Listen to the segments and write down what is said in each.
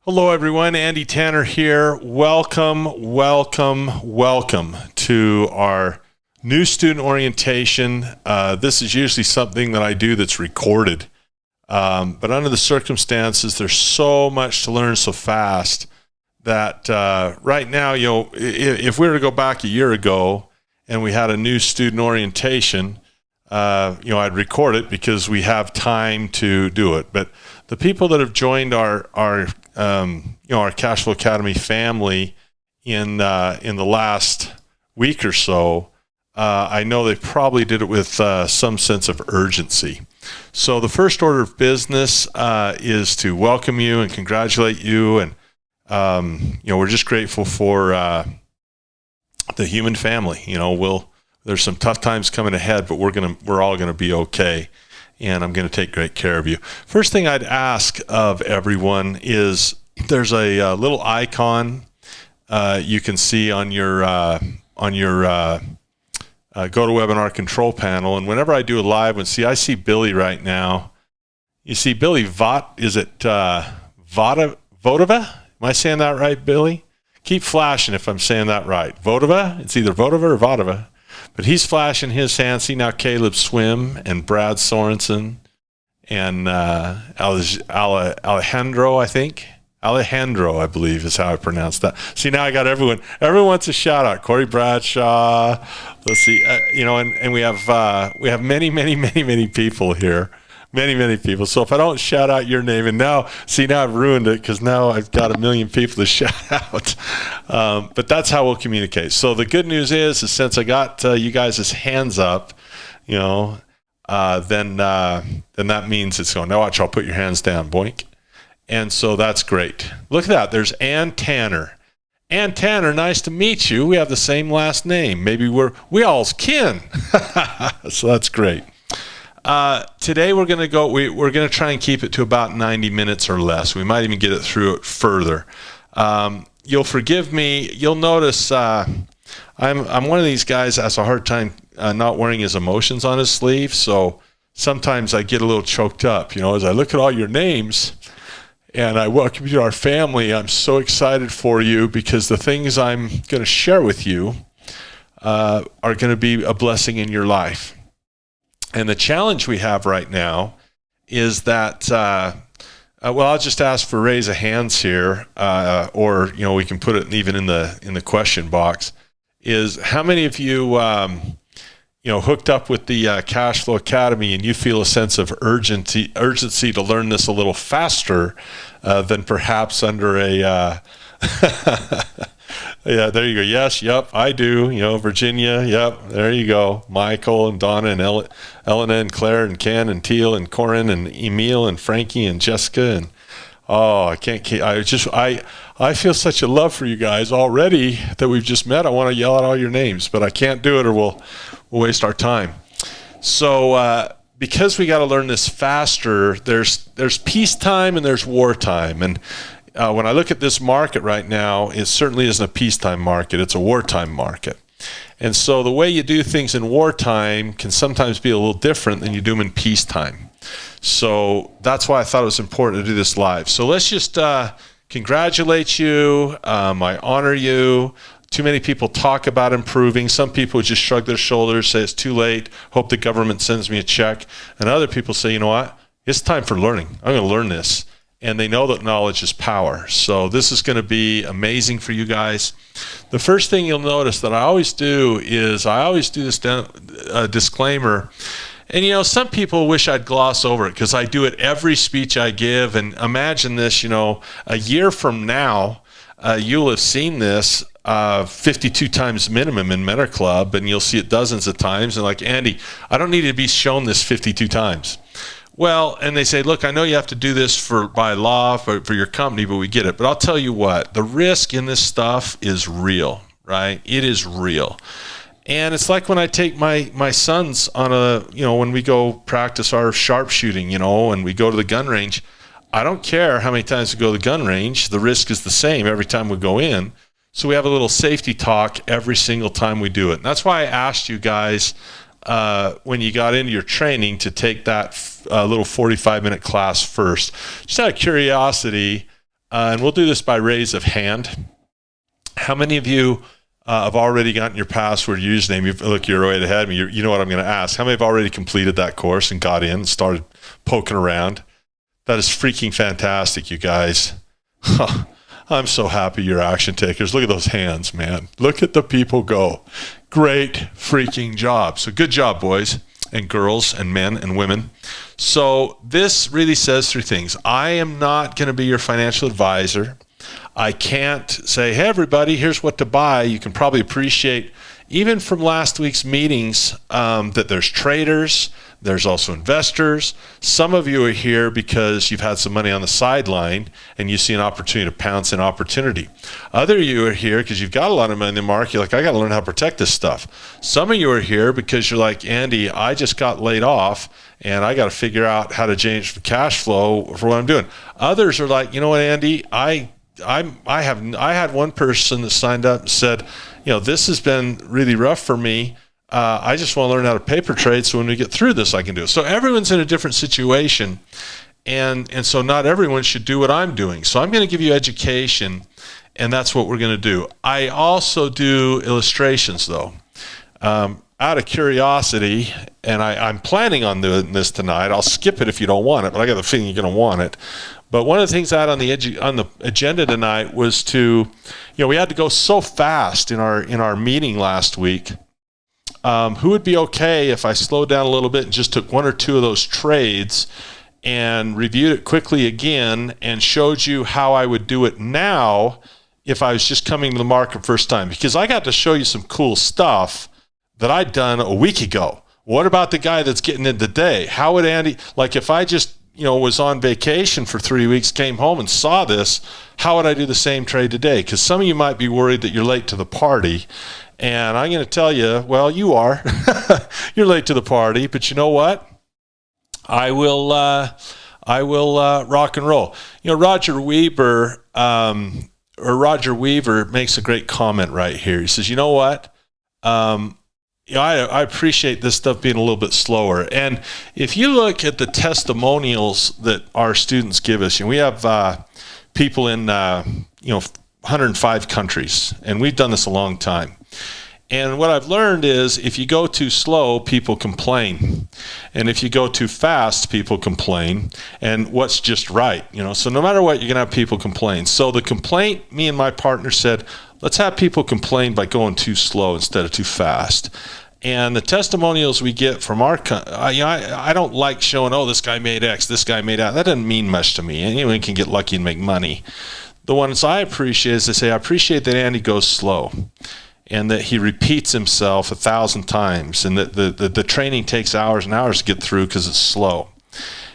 Hello, everyone. Andy Tanner here. Welcome to our new student orientation. This is usually something that I do that's recorded. But under the circumstances, there's so much to learn so fast that right now, if we were to go back a year ago and we had a new student orientation, I'd record it because we have time to do it. But the people that have joined our Cashflow Academy family in the last week or so, I know they probably did it with some sense of urgency. So the first order of business is to welcome you and congratulate you, and we're just grateful for the human family. There's some tough times coming ahead, but we're all gonna be okay, and I'm gonna take great care of you. First thing I'd ask of everyone is there's a little icon you can see on your GoToWebinar control panel, and whenever I do a live one, I see Billy right now. You see Billy Vodova? Am I saying that right, Billy? Keep flashing if I'm saying that right. Vodova? It's either Vodova or Vodova. But he's flashing his hand. See now Caleb Swim and Brad Sorensen and Alejandro, I think. Alejandro, I believe is how I pronounce that. See, now I got everyone. Everyone wants a shout out. Corey Bradshaw. Let's see. And we have many people here. Many people. So if I don't shout out your name, and now I've ruined it because now I've got a million people to shout out. But that's how we'll communicate. So the good news is since I got you guys' hands up, then that means it's going. Now watch, I'll put your hands down. Boink. And so that's great. Look at that. There's Ann Tanner. Ann Tanner, nice to meet you. We have the same last name. Maybe we all's kin. So that's great. Today we're going to try and keep it to about 90 minutes or less. We might even get it through it further. You'll forgive me. You'll notice I'm one of these guys that has a hard time not wearing his emotions on his sleeve. So sometimes I get a little choked up, as I look at all your names. And I welcome you to our family. I'm so excited for you because the things I'm going to share with you are going to be a blessing in your life. And the challenge we have right now is that, I'll just ask for raise of hands here, or we can put it even in the question box. Is how many of you hooked up with the Cashflow Academy and you feel a sense of urgency to learn this a little faster than perhaps under a yeah, there you go. Yes, yep, I do. Virginia, yep, there you go. Michael and Donna and Elena and Claire and Ken and Teal and Corin and Emil and Frankie and Jessica and I feel such a love for you guys already that we've just met. I want to yell out all your names, but I can't do it or we'll waste our time. So because we got to learn this faster, there's peacetime and there's wartime. And when I look at this market right now, it certainly isn't a peacetime market. It's a wartime market. And so the way you do things in wartime can sometimes be a little different than you do them in peacetime. So that's why I thought it was important to do this live. So let's just congratulate you. I honor you. Too many people talk about improving. Some people just shrug their shoulders, say it's too late, hope the government sends me a check. And other people say, you know what? It's time for learning. I'm going to learn this. And they know that knowledge is power. So this is going to be amazing for you guys. The first thing you'll notice that I always do this disclaimer. And some people wish I'd gloss over it because I do it every speech I give. And imagine this, a year from now, you'll have seen this 52 times minimum in Mentor Club, and you'll see it dozens of times. And like, Andy, I don't need to be shown this 52 times. Well, and they say, look, I know you have to do this by law for your company, but we get it. But I'll tell you what, the risk in this stuff is real, right? It is real. And it's like when I take my sons on when we go practice our sharpshooting, and we go to the gun range, I don't care how many times we go to the gun range. The risk is the same every time we go in. So we have a little safety talk every single time we do it. And that's why I asked you guys when you got into your training to take that little 45-minute class first. Just out of curiosity, And we'll do this by raise of hand. How many of you have already gotten your password username? You're right ahead of me. You know what I'm going to ask. How many have already completed that course and got in and started poking around? That is freaking fantastic, you guys. I'm so happy you're action takers. Look at those hands, man. Look at the people go. Great freaking job. So good job, boys and girls and men and women. So this really says three things. I am not going to be your financial advisor. I can't say, hey, everybody, here's what to buy. You can probably appreciate, even from last week's meetings, that there's traders, there's also investors. Some of you are here because you've had some money on the sideline and you see an opportunity to pounce in opportunity. Other of you are here because you've got a lot of money in the market. You're like, I got to learn how to protect this stuff. Some of you are here because you're like, Andy, I just got laid off and I got to figure out how to change the cash flow for what I'm doing. Others are like, you know what, Andy, I had one person that signed up and said, this has been really rough for me. I just want to learn how to paper trade, so when we get through this, I can do it. So everyone's in a different situation, and so not everyone should do what I'm doing. So I'm going to give you education, and that's what we're going to do. I also do illustrations, though. Out of curiosity, and I'm planning on doing this tonight. I'll skip it if you don't want it, but I got the feeling you're going to want it. But one of the things I had on the agenda tonight was to, we had to go so fast in our meeting last week. Who would be okay if I slowed down a little bit and just took one or two of those trades and reviewed it quickly again and showed you how I would do it now if I was just coming to the market first time? Because I got to show you some cool stuff that I'd done a week ago. What about the guy that's getting in today? How would Andy, like if I just was on vacation for 3 weeks, came home and saw this, how would I do the same trade today? Because some of you might be worried that you're late to the party. And I'm going to tell you, well, you are. You're late to the party, but you know what? I will rock and roll. Roger Weaver makes a great comment right here. He says, you know what? I appreciate this stuff being a little bit slower. And if you look at the testimonials that our students give us, we have people in 105 countries, and we've done this a long time. And what I've learned is if you go too slow, people complain. And if you go too fast, people complain. And what's just right, So no matter what, you're going to have people complain. So the complaint, me and my partner said, let's have people complain by going too slow instead of too fast. And the testimonials we get from our I don't like showing, this guy made X, this guy made that. That doesn't mean much to me. Anyone can get lucky and make money. The ones I appreciate is they say, I appreciate that Andy goes slow and that he repeats himself 1,000 times and that the training takes hours and hours to get through because it's slow.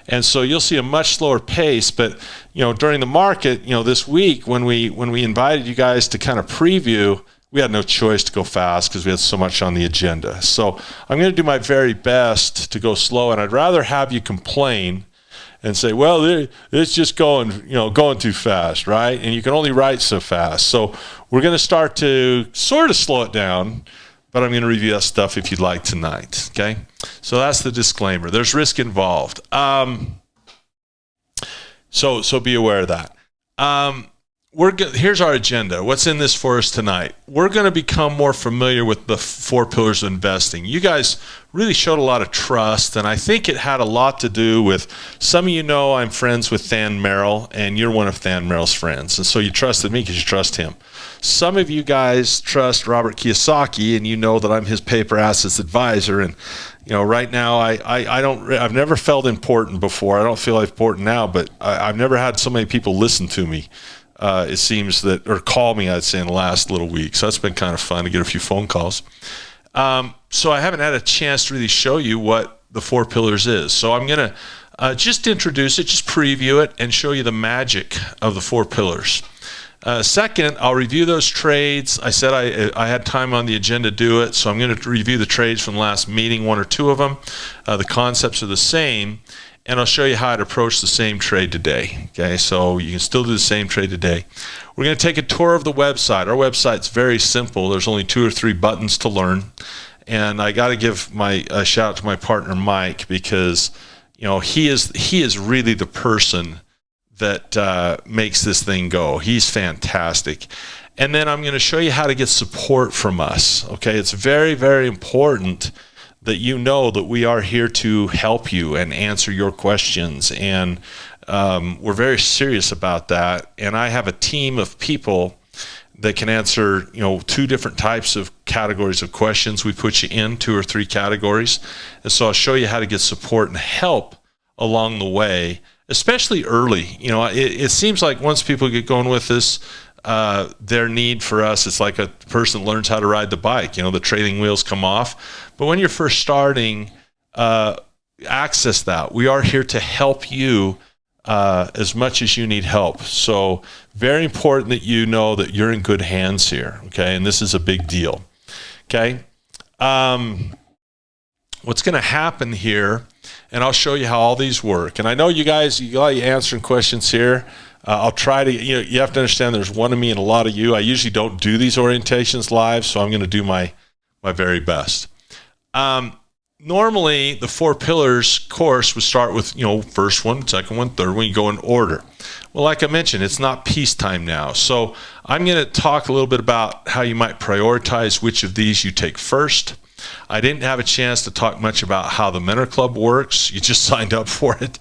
And so you'll see a much slower pace, but during the market, this week when we invited you guys to kind of preview, we had no choice to go fast because we had so much on the agenda. So I'm going to do my very best to go slow, and I'd rather have you complain and say, well, it's just going too fast, right? And you can only write so fast. So we're going to start to sort of slow it down, but I'm going to review that stuff if you'd like tonight, okay? So that's the disclaimer. There's risk involved. So be aware of that. Here's our agenda. What's in this for us tonight? We're going to become more familiar with the 4 pillars of investing. You guys really showed a lot of trust, and I think it had a lot to do with, some of you know I'm friends with Than Merrill, and you're one of Than Merrill's friends, and so you trusted me because you trust him. Some of you guys trust Robert Kiyosaki, and you know that I'm his paper assets advisor, and right now I've never felt important before. I don't feel important now, but I've never had so many people listen to me. It seems that, or call me, I'd say, in the last little week. So that's been kind of fun to get a few phone calls. So I haven't had a chance to really show you what the 4 pillars is. So I'm going to just introduce it, just preview it, and show you the magic of the 4 pillars. Second, I'll review those trades. I said I had time on the agenda to do it, so I'm going to review the trades from the last meeting, 1 or 2 of them. The concepts are the same. And I'll show you how to approach the same trade today. Okay, so you can still do the same trade today. We're going to take a tour of the website. Our website's very simple. There's only 2 or 3 buttons to learn. And I got to give a shout out to my partner Mike because he is really the person that makes this thing go. He's fantastic. And then I'm going to show you how to get support from us. Okay, it's very, very important that you know that we are here to help you and answer your questions. And we're very serious about that. And I have a team of people that can answer, 2 different types of categories of questions. We put you in 2 or 3 categories. And so I'll show you how to get support and help along the way, especially early. It seems like once people get going with this, their need for us, it's like a person learns how to ride the bike. The trailing wheels come off. But when you're first starting, access that. We are here to help you as much as you need help. So very important that you know that you're in good hands here, okay? And this is a big deal, okay? What's going to happen here, and I'll show you how all these work. And I know you guys, you like answering questions here. I'll try to, you have to understand there's one of me and a lot of you. I usually don't do these orientations live, so I'm going to do my very best. Normally, the 4 pillars course would start with, first one, second one, third one, you go in order. Well, like I mentioned, it's not peacetime now. So I'm going to talk a little bit about how you might prioritize which of these you take first. I didn't have a chance to talk much about how the Mentor Club works. You just signed up for it.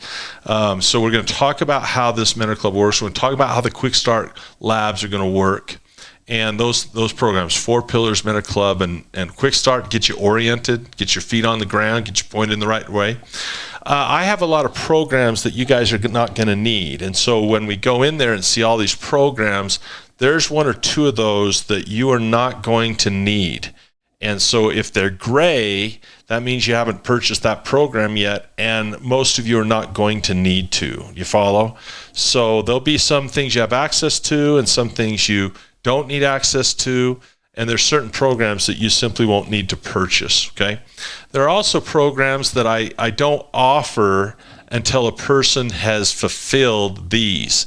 So we're going to talk about how this Mentor Club works. We're going to talk about how the Quick Start Labs are going to work. And those programs, 4 Pillars, Mentor Club, and Quick Start, get you oriented, get your feet on the ground, get you pointed in the right way. I have a lot of programs that you guys are not going to need. And so when we go in there and see all these programs, there's 1 or 2 of those that you are not going to need. And so if they're gray, that means you haven't purchased that program yet, and most of you are not going to need to. You follow? So there'll be some things you have access to and some things you don't need access to, and there's certain programs that you simply won't need to purchase, okay? There are also programs that I don't offer until a person has fulfilled these.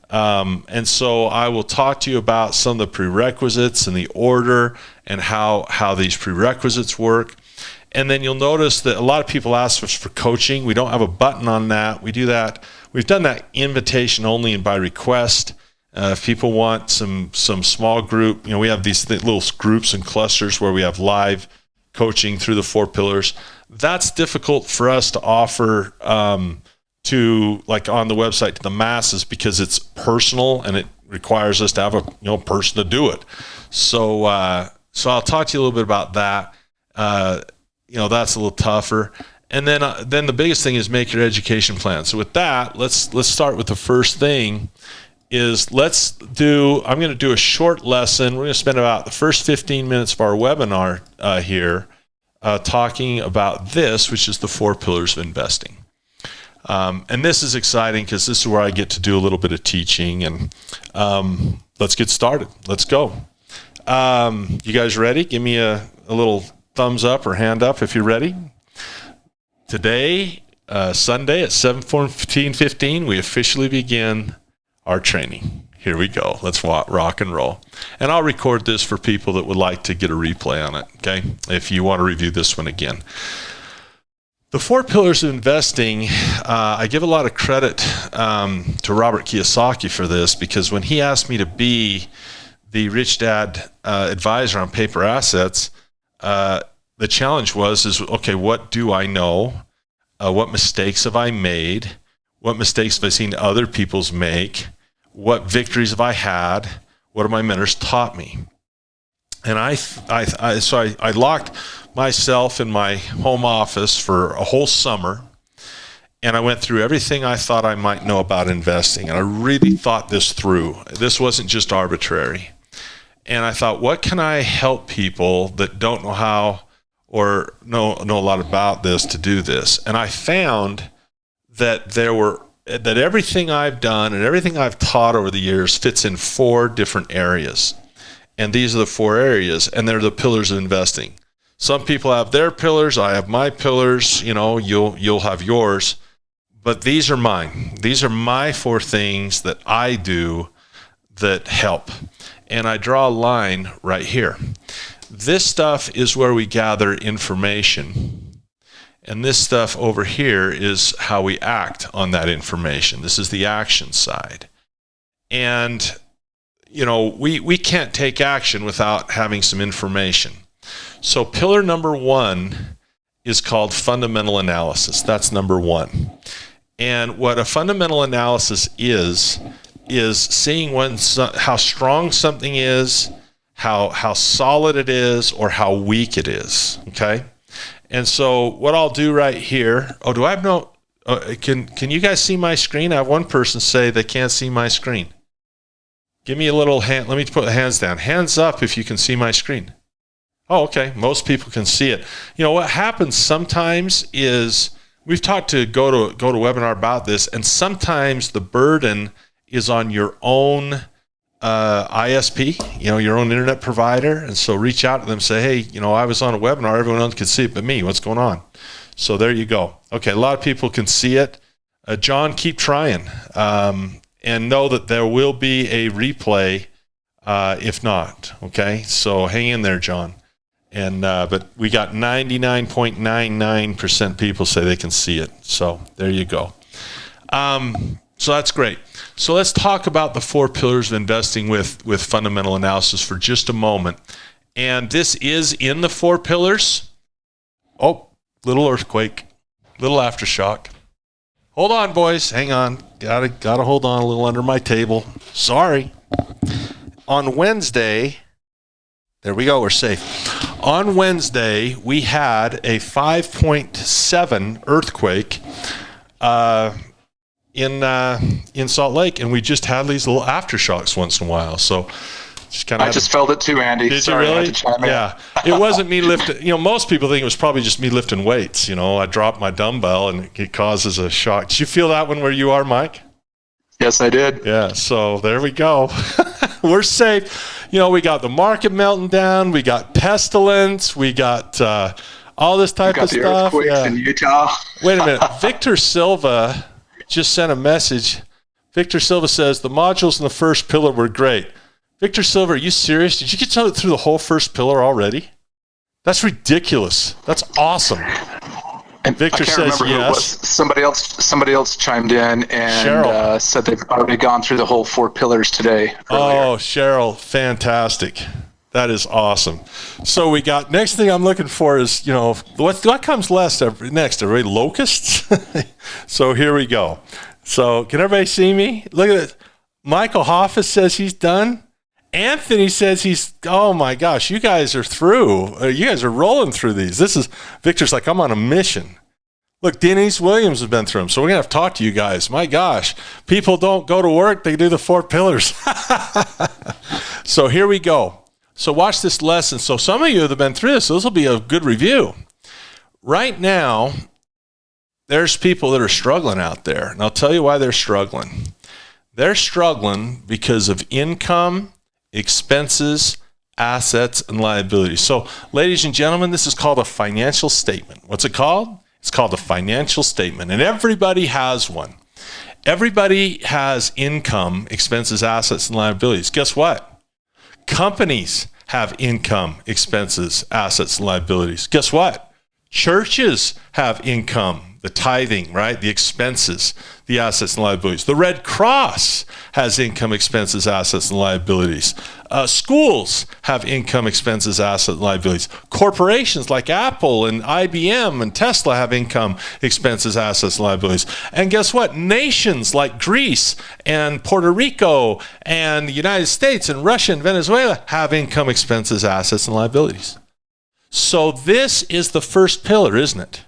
And so I will talk to you about some of the prerequisites and the order and how these prerequisites work. And then you'll notice that a lot of people ask us for coaching. We don't have a button on that. We do that. We've done that invitation only and by request. If people want some small group, we have these little groups and clusters where we have live coaching through the 4 pillars. That's difficult for us to offer to, like, on the website to the masses because it's personal and it requires us to have a person to do it. So I'll talk to you a little bit about that. That's a little tougher. And then the biggest thing is make your education plan. So with that, let's start with the first thing. I'm going to do a short lesson. We're going to spend about the first 15 minutes of our webinar here talking about this, which is the 4 pillars of investing. And this is exciting because this is where I get to do a little bit of teaching. And let's get started. Let's go. You guys ready? Give me a little thumbs up or hand up if you're ready. Today, Sunday at 7:15, we officially begin our training. Here we go. Let's rock and roll. And I'll record this for people that would like to get a replay on it, okay? If you want to review this one again. The 4 pillars of investing, I give a lot of credit to Robert Kiyosaki for this, because when he asked me to be the Rich Dad advisor on paper assets, the challenge was, okay, what do I know? What mistakes have I made? What mistakes have I seen other people's make? What victories have I had? What have my mentors taught me? And so I locked myself in my home office for a whole summer, and I went through everything I thought I might know about investing, and I really thought this through. This wasn't just arbitrary. And I thought, what can I help people that don't know how or know a lot about this to do this? And I found that everything I've done and everything I've taught over the years fits in 4 different areas. And these are the 4 areas, and they're the pillars of investing. Some people have their pillars, I have my pillars, you'll have yours, but these are mine. These are my 4 things that I do that help. And I draw a line right here. This stuff is where we gather information. And this stuff over here is how we act on that information. This is the action side. And, we can't take action without having some information. So pillar number 1 is called fundamental analysis. That's number 1. And what a fundamental analysis is seeing how strong something is, how solid it is, or how weak it is, okay? And so what I'll do right here, do I have can you guys see my screen? I have one person say they can't see my screen. Give me a little hand. Let me put the hands down. Hands up if you can see my screen. Oh, okay. Most people can see it. What happens sometimes is we've talked to go to webinar about this, and sometimes the burden is on your own ISP, your own internet provider. And so reach out to them, say, hey, I was on a webinar, everyone else can see it but me. What's going on? So there you go. Okay, a lot of people can see it. John, keep trying. And know that there will be a replay if not. Okay, so hang in there, John. And but we got 99.99% people say they can see it. So there you go. So that's great. So let's talk about the 4 pillars of investing with fundamental analysis for just a moment. And this is in the 4 pillars. Oh, little earthquake, little aftershock. Hold on, boys. Hang on. Gotta hold on a little under my table. Sorry. On Wednesday, there we go. We're safe. On Wednesday, we had a 5.7 earthquake in Salt Lake, and we just had these little aftershocks once in a while. So I just felt it too, Andy. Did Sorry, you really? I had to chime in. Yeah. It wasn't me lifting. Most people think it was probably just me lifting weights. I dropped my dumbbell and it causes a shock. Did you feel that one where you are, Mike? Yes, I did. Yeah. So there we go. We're safe. We got the market melting down. We got pestilence. We got all this type of stuff. We got the earthquakes in Utah. Wait a minute. Victor Silva just sent a message. Victor Silva says the modules in the first pillar were great. Victor Silva, are you serious? Did you get through the whole first pillar already? That's ridiculous. That's awesome. And Victor says yes. Somebody else chimed in and said they've already gone through the whole 4 pillars today. Earlier. Oh, Cheryl, fantastic. That is awesome. So we got, next thing I'm looking for is, what comes next? Everybody, locusts? So here we go. So can everybody see me? Look at it. Michael Hoffus says he's done. Anthony says oh my gosh, you guys are through. You guys are rolling through these. Victor's like, I'm on a mission. Look, Denise Williams has been through them. So we're going to have to talk to you guys. My gosh, people don't go to work. They do the 4 pillars. So here we go. So watch this lesson. So some of you have been through this. So this will be a good review. Right now, there's people that are struggling out there. And I'll tell you why they're struggling. They're struggling because of income, expenses, assets, and liabilities. So, ladies and gentlemen, this is called a financial statement. What's it called? It's called a financial statement, and everybody has one. Everybody has income, expenses, assets, and liabilities. Guess what? Companies have income, expenses, assets, and liabilities. Guess what? Churches have income, the tithing, right? The expenses, the assets and liabilities. The Red Cross has income, expenses, assets, and liabilities. Schools have income, expenses, assets, and liabilities. Corporations like Apple and IBM and Tesla have income, expenses, assets, and liabilities. And guess what? Nations like Greece and Puerto Rico and the United States and Russia and Venezuela have income, expenses, assets, and liabilities. So this is the first pillar, isn't it?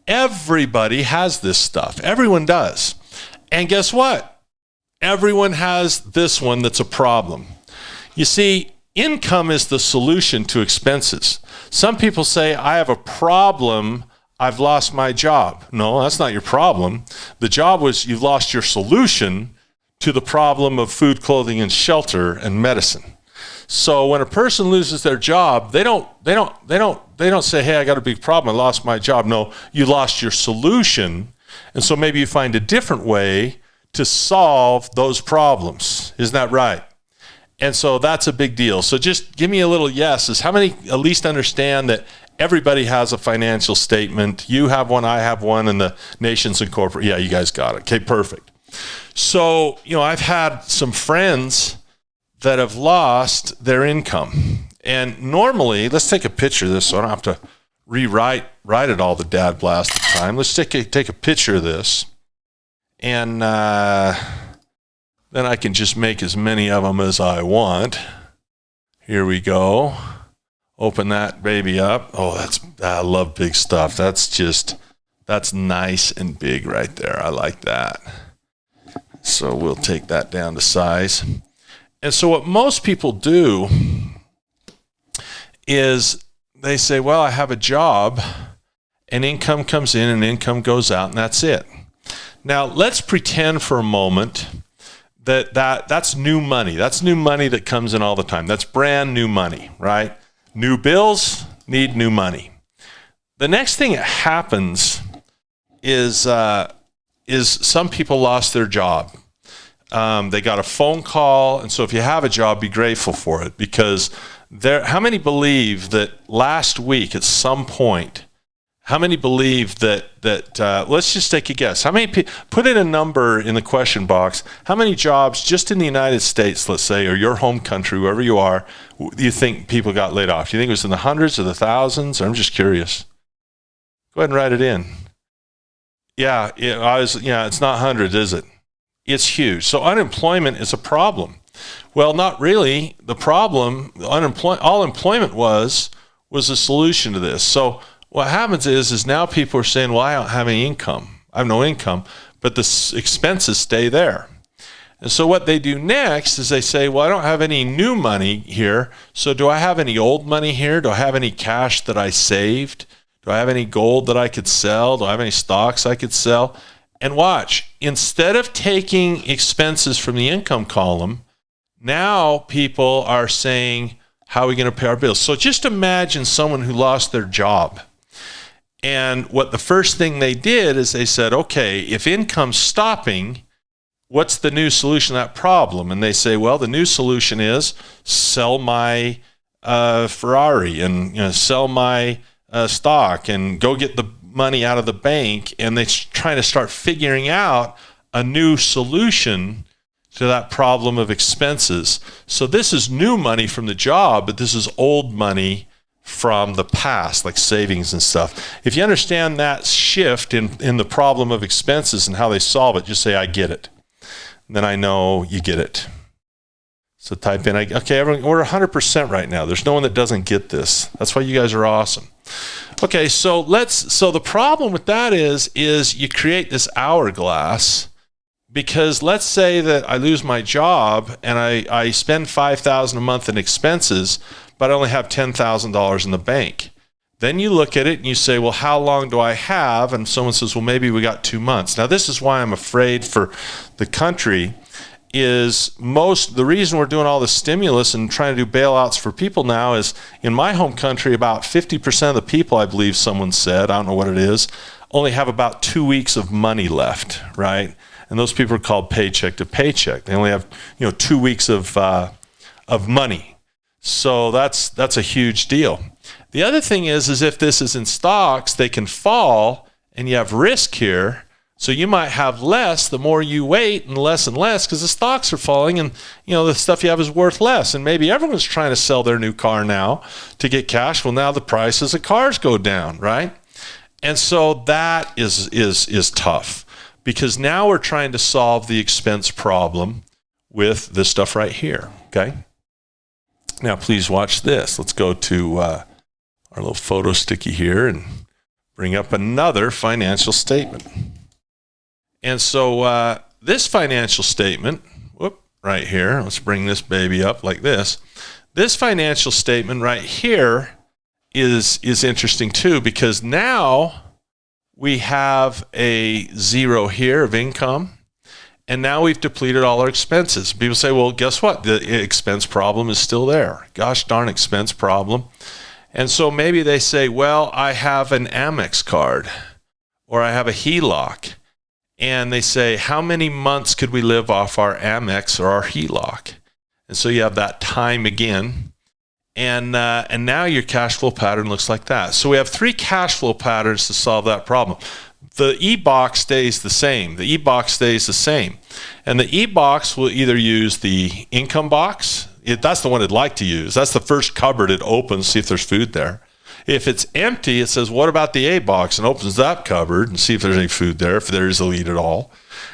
Everybody has this stuff. Everyone does. And guess what? Everyone has this one that's a problem. You see, income is the solution to expenses. Some people say, I have a problem, I've lost my job. No, that's not your problem. The job was you've lost your solution to the problem of food, clothing, and shelter and medicine. So when a person loses their job, they don't say, hey, I got a big problem, I lost my job. No, you lost your solution. And so maybe you find a different way to solve those problems. Isn't that right? And so that's a big deal. So just give me a little yeses. How many at least understand that everybody has a financial statement. You have one, I have one, and the nation's incorporated. Yeah, you guys got it. Okay, perfect. So, I've had some friends that have lost their income. And normally, let's take a picture of this so I don't have to write it all the dad blast of time. Let's take a picture of this. And then I can just make as many of them as I want. Here we go. Open that baby up. Oh, I love big stuff. That's nice and big right there. I like that. So we'll take that down to size. And so what most people do is they say, well, I have a job and income comes in and income goes out and that's it. Now, let's pretend for a moment that's new money. That's new money that comes in all the time. That's brand new money, right? New bills need new money. The next thing that happens is some people lost their job. They got a phone call, and so if you have a job, be grateful for it, because how many believe that last week at some point, how many believe that let's just take a guess. How many people, put in a number in the question box, how many jobs just in the United States, let's say, or your home country, wherever you are, do you think people got laid off? Do you think it was in the hundreds or the thousands? I'm just curious. Go ahead and write it in. Yeah, it's not hundreds, is it? It's huge. So unemployment is a problem. Well, not really. The problem, all employment was a solution to this. So what happens is now people are saying, well, I don't have any income. I have no income, but the expenses stay there. And so what they do next is they say, well, I don't have any new money here. So do I have any old money here? Do I have any cash that I saved? Do I have any gold that I could sell? Do I have any stocks I could sell? And watch, instead of taking expenses from the income column, now people are saying, how are we going to pay our bills? So just imagine someone who lost their job. And what the first thing they did is they said, okay, if income's stopping, what's the new solution to that problem? And they say, well, the new solution is sell my Ferrari and sell my stock and go get the money out of the bank. And they're trying to start figuring out a new solution to that problem of expenses. So this is new money from the job, but this is old money from the past, like savings and stuff. If you understand that shift in the problem of expenses and how they solve it, just say, I get it. And then I know you get it. So type in, okay, everyone, we're 100% right now. There's no one that doesn't get this. That's why you guys are awesome. Okay, so the problem with that is you create this hourglass, because let's say that I lose my job and I spend $5,000 a month in expenses, but I only have $10,000 in the bank. Then you look at it and you say, well, how long do I have? And someone says, well, maybe we got 2 months. Now, this is why I'm afraid for the country is the reason we're doing all this stimulus and trying to do bailouts for people now is in my home country, about 50% of the people, I believe someone said, I don't know what it is, only have about 2 weeks of money left, right? And those people are called paycheck to paycheck. They only have, 2 weeks of money. So that's a huge deal. The other thing is if this is in stocks, they can fall and you have risk here. So you might have less the more you wait and less because the stocks are falling and the stuff you have is worth less. And maybe everyone's trying to sell their new car now to get cash. Well, now the prices of cars go down, right? And so that is tough, because now we're trying to solve the expense problem with this stuff right here, okay? Now, please watch this. Let's go to our little photo sticky here and bring up another financial statement. And so this financial statement, right here, let's bring this baby up like this. This financial statement right here is interesting too, because now we have a zero here of income, and now we've depleted all our expenses. People say, well, guess what? The expense problem is still there. Gosh darn expense problem. And so maybe they say, well, I have an Amex card or I have a HELOC. And they say, how many months could we live off our Amex or our HELOC? And so you have that time again. And now your cash flow pattern looks like that. So we have 3 cash flow patterns to solve that problem. The E-box stays the same. The E-box stays the same. And the E-box will either use the income box. That's the one it'd like to use. That's the first cupboard it opens, see if there's food there. If it's empty, it says, what about the A box? And opens that cupboard and see if there's any food there, if there is, it'll eat it all.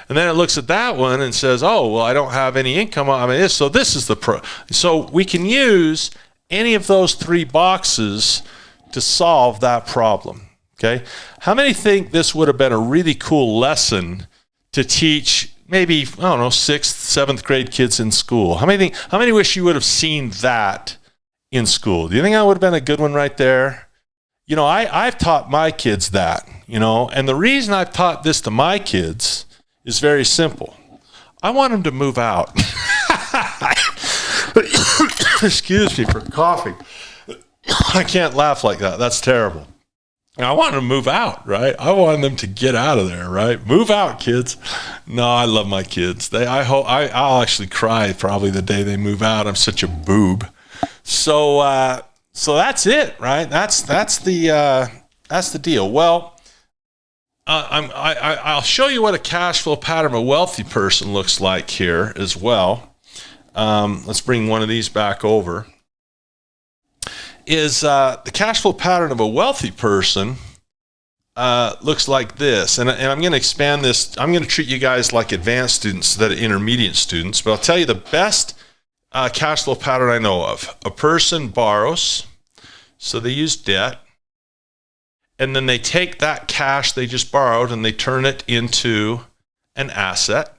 And then it looks at that one and says, oh, well, I don't have any income. So this is the So we can use any of those 3 boxes to solve that problem. Okay. How many think this would have been a really cool lesson to teach maybe, I don't know, 6th, 7th grade kids in school? How many wish you would have seen that in school? Do you think that would have been a good one right there? You know, I've taught my kids that, you know, and the reason I've taught this to my kids is very simple. I want them to move out. Excuse me for coughing. I can't laugh like that. That's terrible. I want them to move out, right? I want them to get out of there, right? Move out, kids. No, I love my kids. I'll actually cry probably the day they move out. I'm such a boob. So that's it, right? That's the deal. Well, I'll show you what a cash flow pattern of a wealthy person looks like here as well. Let's bring one of these back over. Is the cash flow pattern of a wealthy person looks like this. And I'm going to expand this. I'm going to treat you guys like advanced students instead of intermediate students. But I'll tell you the best cash flow pattern I know of. A person borrows, so they use debt, and then they take that cash they just borrowed and they turn it into an asset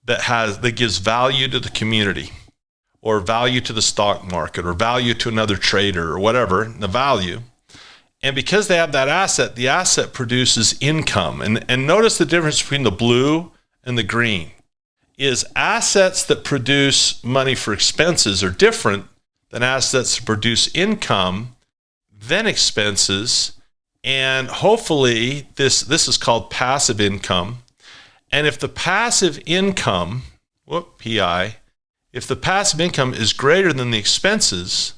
that gives value to the community, or value to the stock market, or value to another trader, or whatever, the value. And because they have that asset, the asset produces income. And notice the difference between the blue and the green is assets that produce money for expenses are different than assets that produce income, then expenses. And hopefully this is called passive income. And if the passive income, PI, if the passive income is greater than the expenses,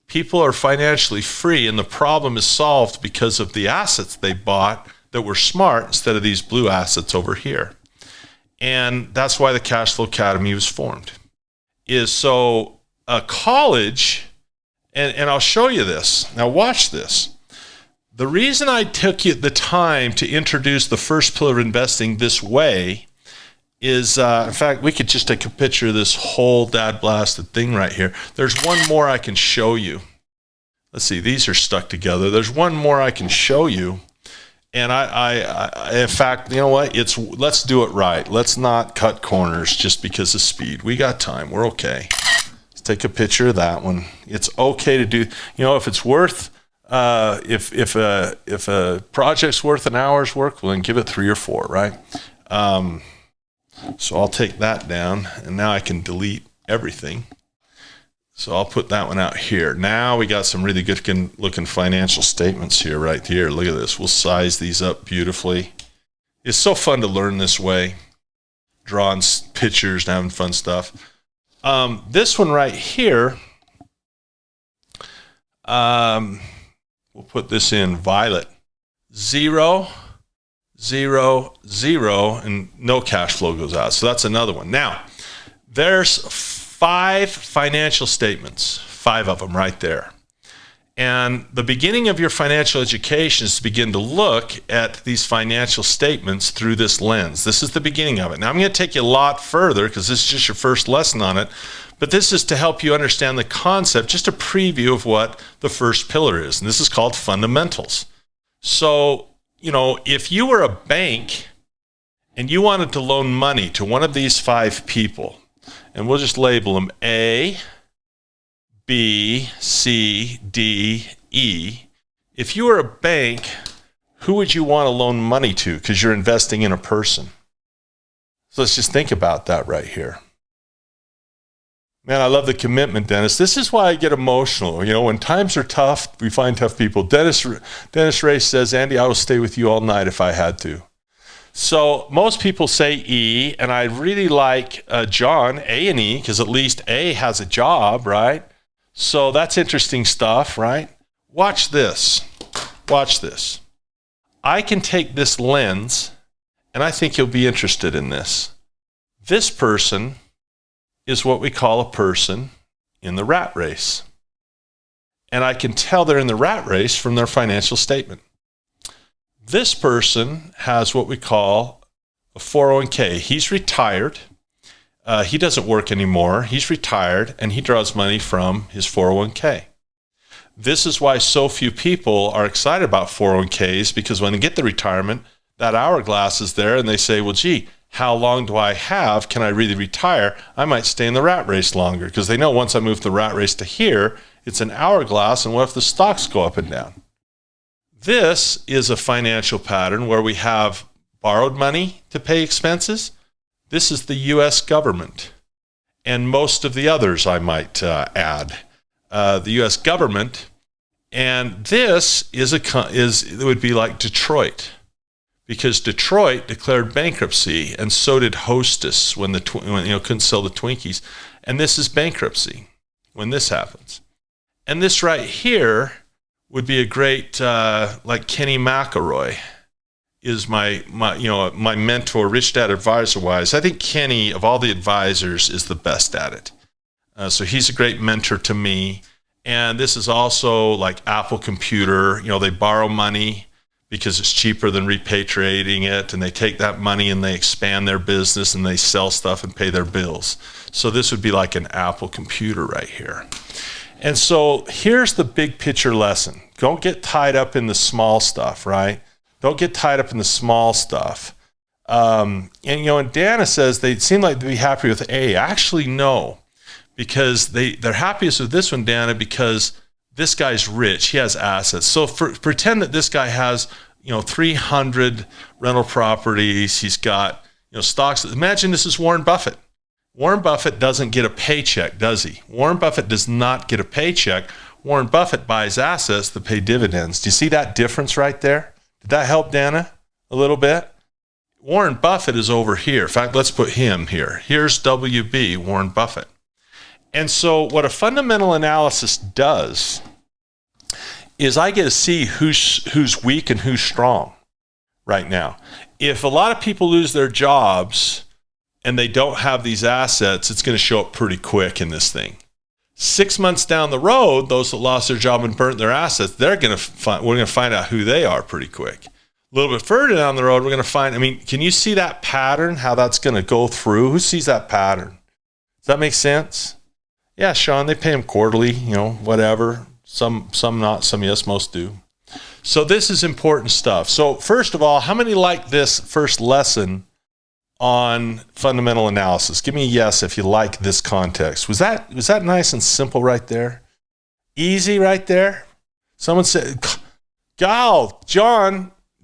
people are financially free, and the problem is solved because of the assets they bought that were smart instead of these blue assets over here. And that's why the Cash Flow Academy was formed. So a college, and I'll show you this. Now watch this. The reason I took you the time to introduce the first pillar of investing this way is, in fact, we could just take a picture of this whole dad blasted thing right here. There's one more I can show you. Let's see, these are stuck together. There's one more I can show you. And I in fact, you know what? Let's do it right. Let's not cut corners just because of speed. We got time. We're okay. Let's take a picture of that one. It's okay to do, you know, if it's worth, if a project's worth an hour's work, well, then give it 3 or 4, right? So I'll take that down, and now I can delete everything. So I'll put that one out here. Now we got some really good looking financial statements here, right here. Look at this. We'll size these up beautifully. It's so fun to learn this way, drawing pictures and having fun stuff. This one right here, we'll put this in violet. 0, 0, 0, and no cash flow goes out. So that's another one. Now, there's 5 financial statements, 5 of them right there. And the beginning of your financial education is to begin to look at these financial statements through this lens. This is the beginning of it. Now, I'm going to take you a lot further because this is just your first lesson on it. But this is to help you understand the concept, just a preview of what the first pillar is. And this is called fundamentals. So, you know, if you were a bank and you wanted to loan money to one of these 5 people, and we'll just label them A, B, C, D, E. If you were a bank, who would you want to loan money to? Because you're investing in a person. So let's just think about that right here. Man, I love the commitment, Dennis. This is why I get emotional. You know, when times are tough, we find tough people. Dennis Ray says, Andy, I will stay with you all night if I had to. So most people say E, and I really like John, A and E, because at least A has a job, right? So that's interesting stuff, right? Watch this. Watch this. I can take this lens, and I think you'll be interested in this. This person is what we call a person in the rat race. And I can tell they're in the rat race from their financial statement. This person has what we call a 401k. He's retired. He doesn't work anymore. He's retired, and he draws money from his 401k. This is why so few people are excited about 401ks, because when they get the retirement, that hourglass is there, and they say, well, gee, how long do I have? Can I really retire? I might stay in the rat race longer, because they know once I move the rat race to here, it's an hourglass, and what if the stocks go up and down? This is a financial pattern where we have borrowed money to pay expenses. This is the U.S. government, and most of the others I might add. The U.S. government, and this it would be like Detroit, because Detroit declared bankruptcy, and so did Hostess when couldn't sell the Twinkies, and this is bankruptcy when this happens. And this right here would be a great like Kenny McElroy is my mentor, Rich Dad Advisor wise. I think Kenny, of all the advisors, is the best at it. So he's a great mentor to me. And this is also like Apple Computer. They borrow money because it's cheaper than repatriating it. And they take that money and they expand their business and they sell stuff and pay their bills. So this would be like an Apple Computer right here. And so here's the big picture lesson. Don't get tied up in the small stuff, right? Don't get tied up in the small stuff. And Dana says they seem like to be happy with A. Actually, no. Because they're happiest with this one, Dana, because this guy's rich. He has assets. So pretend that this guy has, 300 rental properties. He's got, stocks. Imagine this is Warren Buffett. Warren Buffett doesn't get a paycheck, does he? Warren Buffett does not get a paycheck. Warren Buffett buys assets to pay dividends. Do you see that difference right there? Did that help, Dana, a little bit? Warren Buffett is over here. In fact, let's put him here. Here's WB, Warren Buffett. And so what a fundamental analysis does is I get to see who's weak and who's strong right now. If a lot of people lose their jobs and they don't have these assets, it's going to show up pretty quick in this thing. 6 months down the road, those that lost their job and burnt their assets, we're going to find out who they are pretty quick. A little bit further down the road, we're going to find, can you see that pattern, how that's going to go through? Who sees that pattern? Does that make sense? Yeah, Sean, they pay them quarterly, whatever. Some not, some yes, most do. So this is important stuff. So first of all, how many like this first lesson on fundamental analysis? Give me a yes if you like this context. Was that nice and simple right there? Easy right there? Someone said, John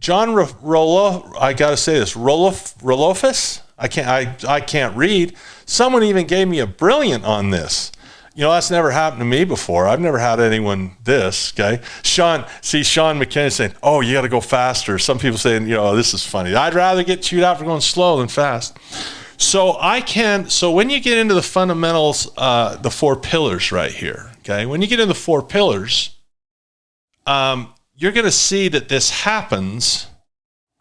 Rolo, I got to say this, Rolofus? I can't read. Someone even gave me a brilliant on this. That's never happened to me before. I've never had anyone this, okay? Sean McKinney saying, oh, you got to go faster. Some people saying, this is funny. I'd rather get chewed out for going slow than fast. So when you get into the fundamentals, the 4 pillars right here, okay? When you get into the 4 pillars, you're going to see that this happens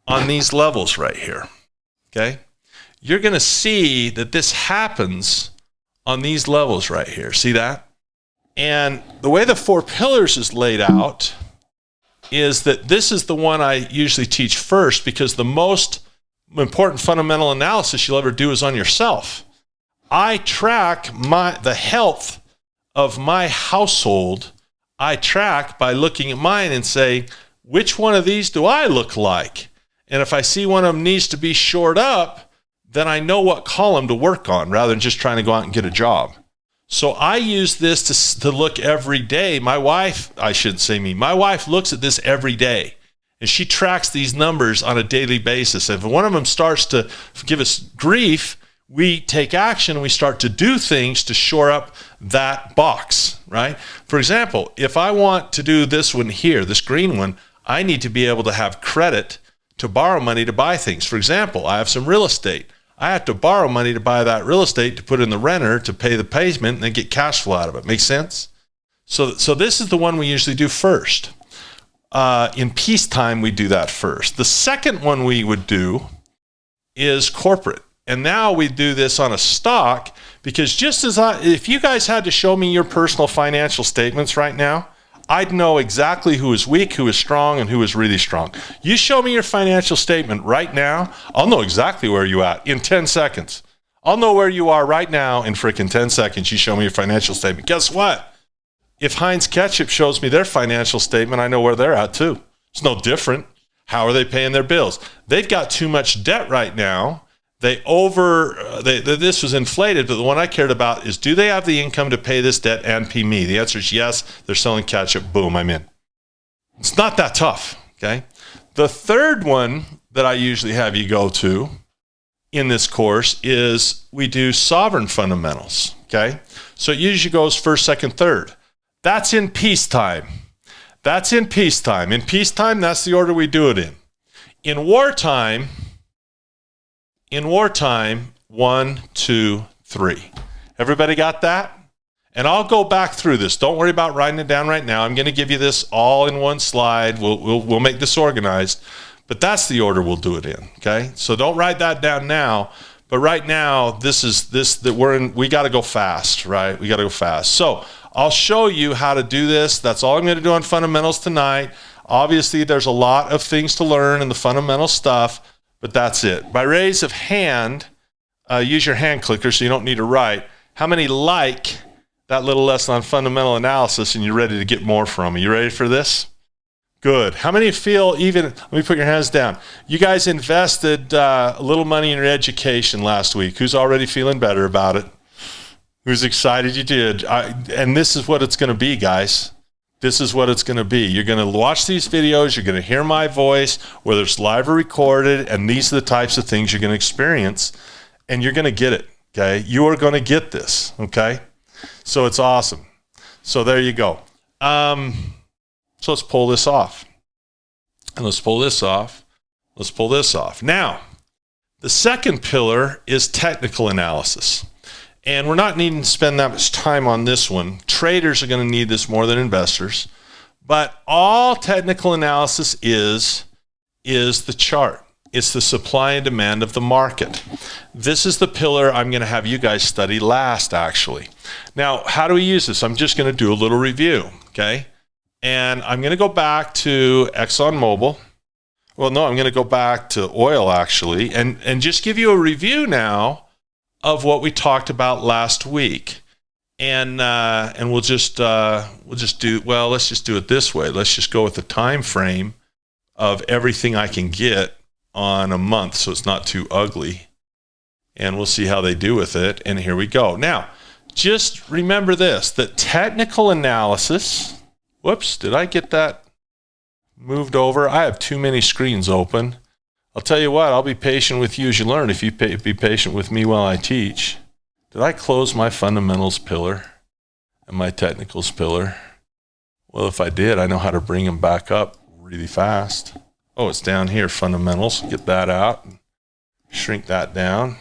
on these levels right here, okay? You're going to see that this happens on these levels right here. See that? And the way the 4 pillars is laid out is that this is the one I usually teach first, because the most important fundamental analysis you'll ever do is on yourself. I track the health of my household. I track by looking at mine and say, which one of these do I look like? And if I see one of them needs to be shored up, then I know what column to work on rather than just trying to go out and get a job. So I use this to look every day. My wife looks at this every day, and she tracks these numbers on a daily basis. If one of them starts to give us grief, we take action and we start to do things to shore up that box, right? For example, if I want to do this one here, this green one, I need to be able to have credit to borrow money to buy things. For example, I have some real estate. I have to borrow money to buy that real estate to put in the renter to pay the payment and then get cash flow out of it. Make sense? So this is the one we usually do first. In peacetime, we do that first. The second one we would do is corporate. And now we do this on a stock, because just as if you guys had to show me your personal financial statements right now, I'd know exactly who is weak, who is strong, and who is really strong. You show me your financial statement right now, I'll know exactly where you're at in 10 seconds. I'll know where you are right now in freaking 10 seconds. You show me your financial statement. Guess what? If Heinz Ketchup shows me their financial statement, I know where they're at too. It's no different. How are they paying their bills? They've got too much debt right now. This was inflated, but the one I cared about is, do they have the income to pay this debt and pay me? The answer is yes. They're selling ketchup. Boom, I'm in. It's not that tough, okay? The third one that I usually have you go to in this course is we do sovereign fundamentals, okay? So it usually goes first, second, third. That's in peacetime. In peacetime, that's the order we do it in. In wartime, 1, 2, 3. Everybody got that? And I'll go back through this. Don't worry about writing it down right now. I'm going to give you this all in one slide. We'll make this organized, but that's the order we'll do it in. Okay? So don't write that down now. But right now, we got to go fast, right? We got to go fast. So I'll show you how to do this. That's all I'm going to do on fundamentals tonight. Obviously, there's a lot of things to learn in the fundamental stuff, but that's it. By raise of hand, use your hand clicker so you don't need to write. How many like that little lesson on fundamental analysis and you're ready to get more from me? You ready for this? Good. How many feel let me put your hands down. You guys invested a little money in your education last week. Who's already feeling better about it? Who's excited you did? And this is what it's going to be, guys. This is what it's going to be. You're going to watch these videos. You're going to hear my voice, whether it's live or recorded, and these are the types of things you're going to experience, and you're going to get it, okay? You are going to get this, okay? So it's awesome. So there you go. So let's pull this off. And let's pull this off. Let's pull this off. Now, the second pillar is technical analysis. And we're not needing to spend that much time on this one. Traders are going to need this more than investors. But all technical analysis is the chart. It's the supply and demand of the market. This is the pillar I'm going to have you guys study last, actually. Now, how do we use this? I'm just going to do a little review, okay? And I'm going to go back to ExxonMobil. Well, no, I'm going to go back to oil, actually, and just give you a review now of what we talked about last week. And let's just do it this way. Let's just go with the time frame of everything I can get on a month, so it's not too ugly. And we'll see how they do with it. And here we go. Now, just remember this, that technical analysis, whoops, did I get that moved over? I have too many screens open. I'll tell you what, I'll be patient with you as you learn if you be patient with me while I teach. Did I close my fundamentals pillar and my technicals pillar? Well, if I did, I know how to bring them back up really fast. Oh, it's down here, fundamentals. Get that out. Shrink that down.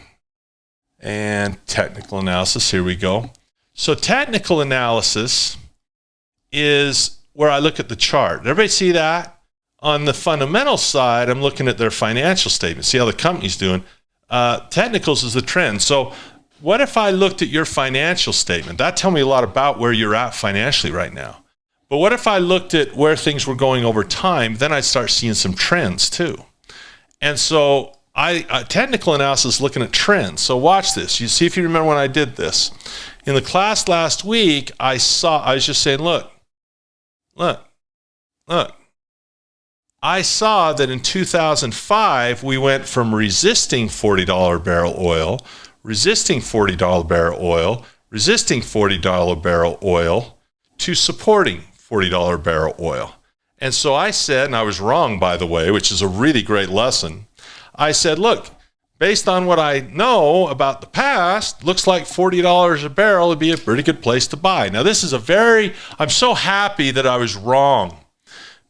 And technical analysis, here we go. So technical analysis is where I look at the chart. Everybody see that? On the fundamental side, I'm looking at their financial statement, see how the company's doing. Technicals is the trend. So what if I looked at your financial statement? That tells me a lot about where you're at financially right now. But what if I looked at where things were going over time? Then I'd start seeing some trends too. And so technical analysis is looking at trends. So watch this. You see if you remember when I did this. In the class last week, I was just saying, look. I saw that in 2005, we went from resisting $40 barrel oil, resisting $40 barrel oil, resisting $40 barrel oil, to supporting $40 barrel oil. And so I said, and I was wrong, by the way, which is a really great lesson. I said, look, based on what I know about the past, looks like $40 a barrel would be a pretty good place to buy. Now, this is I'm so happy that I was wrong.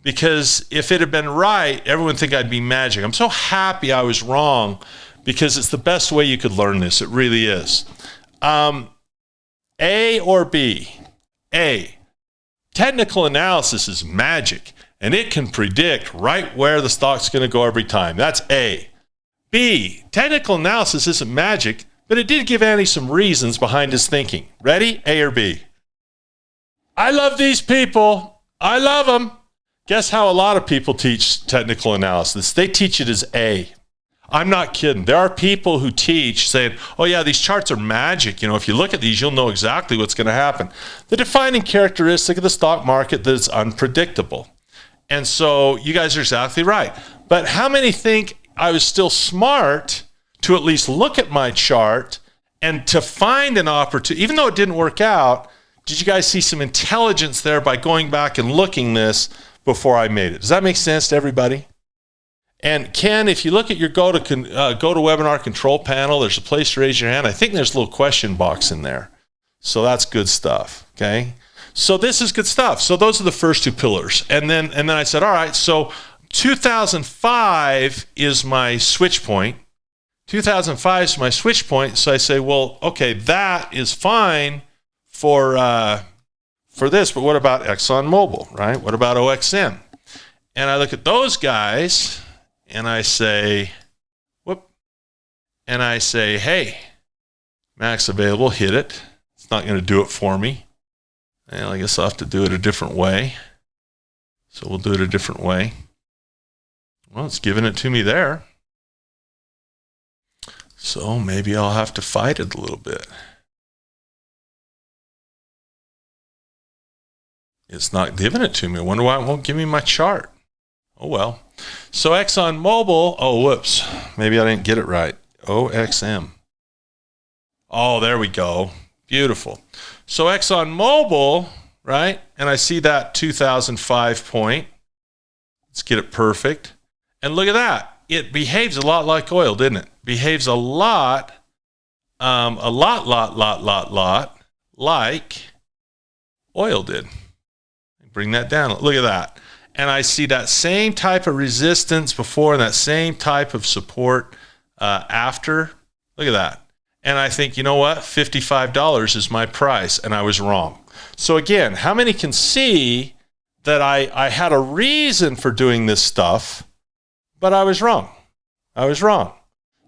Because if it had been right, everyone would think I'd be magic. I'm so happy I was wrong because it's the best way you could learn this. It really is. A or B? A. technical analysis is magic, and it can predict right where the stock's going to go every time. That's A. B, technical analysis isn't magic, but it did give Andy some reasons behind his thinking. Ready? A or B? I love these people. I love them. Guess how a lot of people teach technical analysis? They teach it as A. I'm not kidding. There are people who teach saying, oh yeah, these charts are magic. You know, if you look at these, you'll know exactly what's going to happen. The defining characteristic of the stock market that it's unpredictable. And so you guys are exactly right. But how many think I was still smart to at least look at my chart and to find an opportunity, even though it didn't work out? Did you guys see some intelligence there by going back and looking this before I made it? Does that make sense to everybody? And Ken, if you look at your go to webinar control panel, there's a place to raise your hand. I think there's a little question box in there. So that's good stuff, okay? So this is good stuff. So those are the first two pillars. And then I said, all right, so 2005 is my switch point. 2005 is my switch point. So I say, well, okay, that is fine for this, but what about ExxonMobil, right? What about OXM? And I look at those guys and I say, hey, max available, hit it. It's not going to do it for me. Well, I guess I'll have to do it a different way. So we'll do it a different way. Well, it's giving it to me there. So maybe I'll have to fight it a little bit. It's not giving it to me. I wonder why it won't give me my chart. Oh, well. So ExxonMobil, oh, whoops. Maybe I didn't get it right. OXM. Oh, there we go. Beautiful. So ExxonMobil, right? And I see that 2005 point. Let's get it perfect. And look at that. It behaves a lot like oil, didn't it? Behaves a lot like oil did. Bring that down. Look at that. And I see that same type of resistance before and that same type of support after. Look at that. And I think, you know what? $55 is my price. And I was wrong. So again, how many can see that I had a reason for doing this stuff, but I was wrong? I was wrong.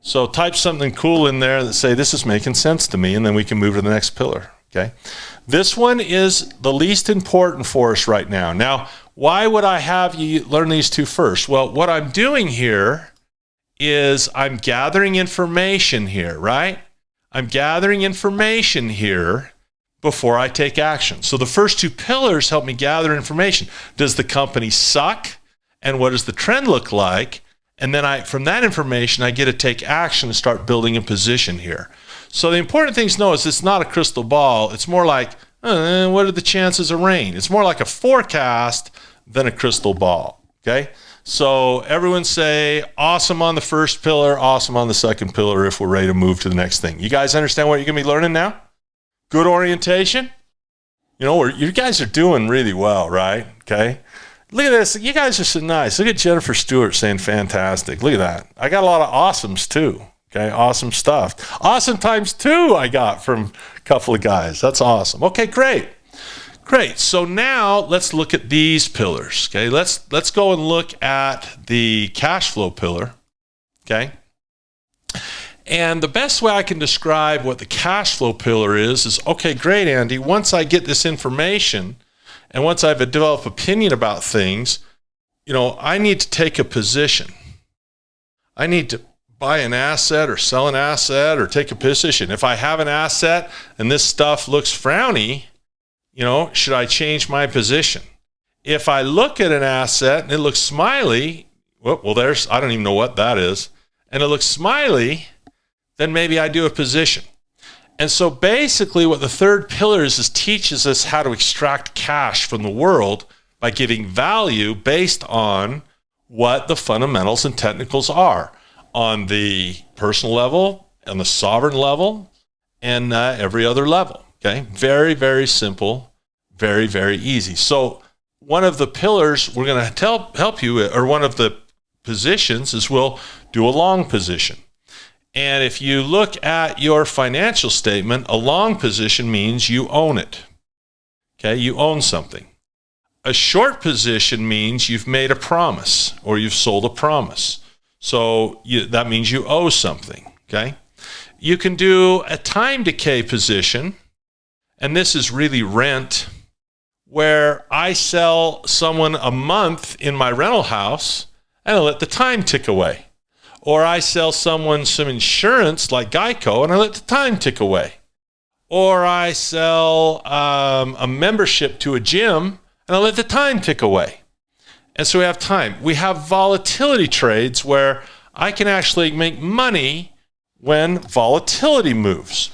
So type something cool in there that say, this is making sense to me, and then we can move to the next pillar, okay? This one is the least important for us right now. Now, why would I have you learn these two first? Well, what I'm doing here is I'm gathering information here, right? I'm gathering information here before I take action. So the first two pillars help me gather information. Does the company suck? And what does the trend look like? And then from that information, I get to take action and start building a position here. So the important thing to know is it's not a crystal ball. It's more like, what are the chances of rain? It's more like a forecast than a crystal ball, okay? So everyone say, awesome on the first pillar, awesome on the second pillar if we're ready to move to the next thing. You guys understand what you're going to be learning now? Good orientation? You know, you guys are doing really well, right? Okay? Look at this. You guys are so nice. Look at Jennifer Stewart saying fantastic. Look at that. I got a lot of awesomes too. Okay, awesome stuff. Awesome times two I got from a couple of guys. That's awesome. Okay, great. Great. So now let's look at these pillars. Okay, let's go and look at the cash flow pillar. Okay. And the best way I can describe what the cash flow pillar is, okay, great, Andy. Once I get this information and once I've developed opinion about things, you know, I need to take a position. I need to buy an asset or sell an asset or take a position. If I have an asset and this stuff looks frowny, you know, should I change my position? If I look at an asset and it looks smiley, well, I don't even know what that is, and it looks smiley, then maybe I do a position. And so basically what the third pillar is teaches us how to extract cash from the world by giving value based on what the fundamentals and technicals are on the personal level, on the sovereign level, and every other level. Okay, very, very simple, very, very easy. So one of the pillars we're going to help you, or one of the positions is we'll do a long position. And if you look at your financial statement, a long position means you own it. Okay, you own something. a short position means you've made a promise or you've sold a promise. So that means you owe something, okay? You can do a time decay position, and this is really rent, where I sell someone a month in my rental house and I let the time tick away. Or I sell someone some insurance like Geico and I let the time tick away. Or I sell a membership to a gym and I let the time tick away. And so we have time. We have volatility trades where I can actually make money when volatility moves.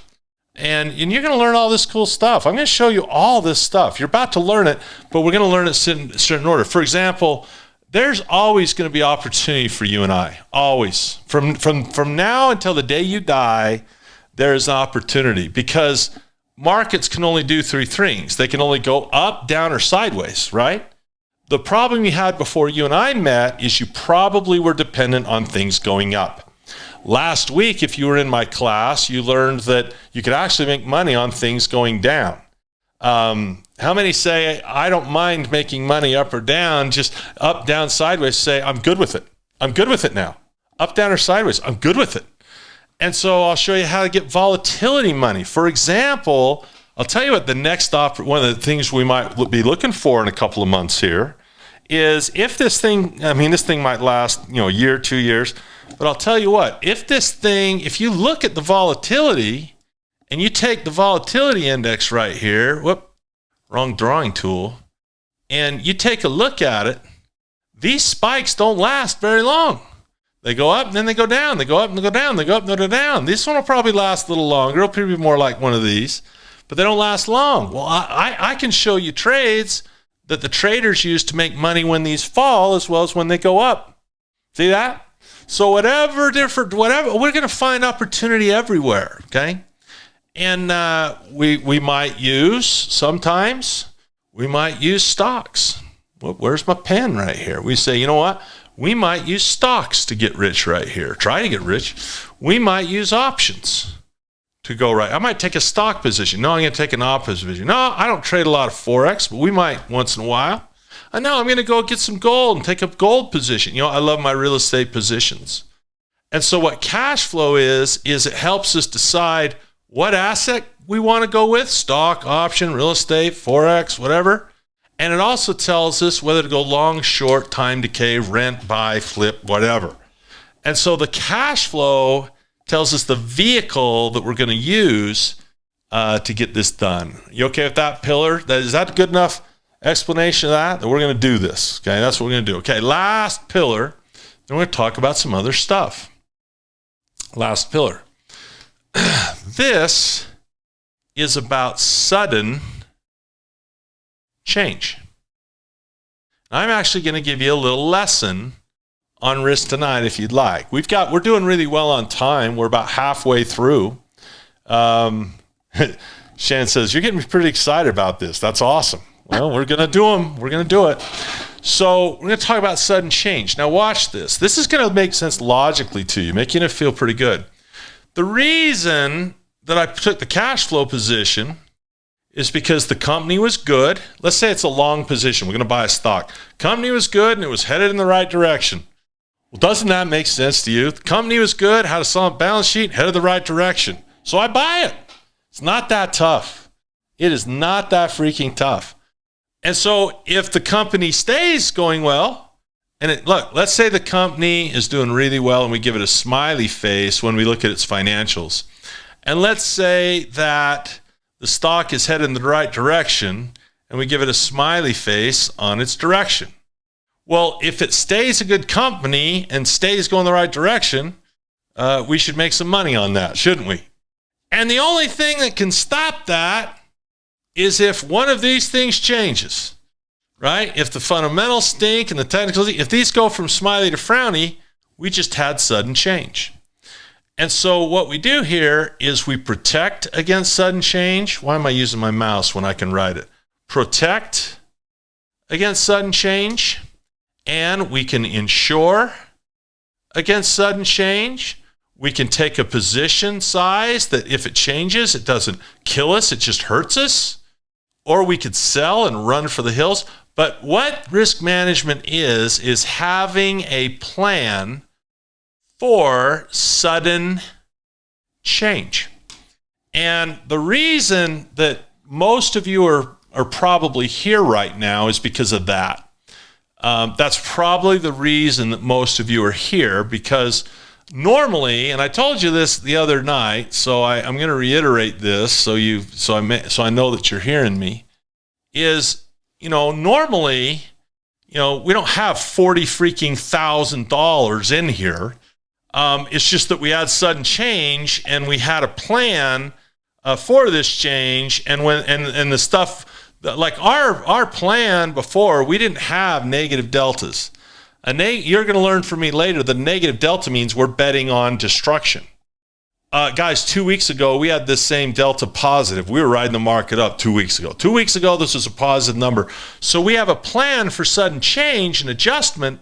And you're going to learn all this cool stuff. I'm going to show you all this stuff. You're about to learn it, but we're going to learn it in certain order. For example, there's always going to be opportunity for you and I. Always. From now until the day you die, there's an opportunity, because markets can only do three things. They can only go up, down, or sideways, right? The problem you had before you and I met is you probably were dependent on things going up. Last week, if you were in my class, you learned that you could actually make money on things going down. How many say, I don't mind making money up or down, just up, down, sideways, say, I'm good with it. I'm good with it now. Up, down, or sideways, I'm good with it. And so I'll show you how to get volatility money. For example, I'll tell you what the next one of the things we might be looking for in a couple of months here is if this thing, this thing might last, a year, 2 years, but I'll tell you what, if you look at the volatility and you take the volatility index right here, wrong drawing tool, and you take a look at it, these spikes don't last very long. They go up and then they go down. They go up and they go down. They go up and they go down. This one will probably last a little longer. It'll probably be more like one of these, but they don't last long. Well, I can show you trades that the traders use to make money when these fall as well as when they go up. See that? So whatever, we're going to find opportunity everywhere, okay? And we might use stocks. Where's my pen right here? We say, you know what? We might use stocks to get rich right here. Try to get rich. We might use options to go right. I might take a stock position. No, I'm going to take an opposite position. No, I don't trade a lot of Forex, but we might once in a while. I know I'm going to go get some gold and take a gold position. I love my real estate positions. And so what cash flow is it helps us decide what asset we want to go with, stock, option, real estate, Forex, whatever. And it also tells us whether to go long, short, time decay, rent, buy, flip, whatever. And so the cash flow tells us the vehicle that we're going to use to get this done. You okay with that pillar? Is that good enough explanation of that we're going to do this? Okay, that's what we're going to do. Okay, last pillar. Then we're going to talk about some other stuff. Last pillar. This is about sudden change. I'm actually going to give you a little lesson on risk tonight if you'd like. We're doing really well on time. We're about halfway through. Shannon says, you're getting me pretty excited about this. That's awesome. Well, we're going to do them. We're going to do it. So we're going to talk about sudden change. Now watch this. This is going to make sense logically to you, making it feel pretty good. The reason that I took the cash flow position is because the company was good. Let's say it's a long position. We're going to buy a stock. Company was good and it was headed in the right direction. Well, doesn't that make sense to you? The company was good, had a solid balance sheet, headed the right direction. So I buy it. It's not that tough. It is not that freaking tough. And so if the company stays going well, let's say the company is doing really well and we give it a smiley face when we look at its financials. And let's say that the stock is headed in the right direction and we give it a smiley face on its direction. Well, if it stays a good company and stays going the right direction, we should make some money on that, shouldn't we? And the only thing that can stop that is if one of these things changes, right? If the fundamentals stink and the technicals, if these go from smiley to frowny, we just had sudden change. And so what we do here is we protect against sudden change. Why am I using my mouse when I can write it? Protect against sudden change, and we can insure against sudden change. We can take a position size that if it changes, it doesn't kill us, it just hurts us. or we could sell and run for the hills. But what risk management is having a plan for sudden change. And the reason that most of you are probably here right now is because of that. That's probably the reason that most of you are here, because normally, and I told you this the other night, so I'm going to reiterate this so I know that you're hearing me, is, normally, we don't have $40,000 in here. It's just that we had sudden change and we had a plan for this change, and the stuff like our plan before, we didn't have negative deltas. You're going to learn from me later, the negative delta means we're betting on destruction. Guys, 2 weeks ago, we had this same delta positive. We were riding the market up 2 weeks ago. 2 weeks ago, this was a positive number. So we have a plan for sudden change and adjustment.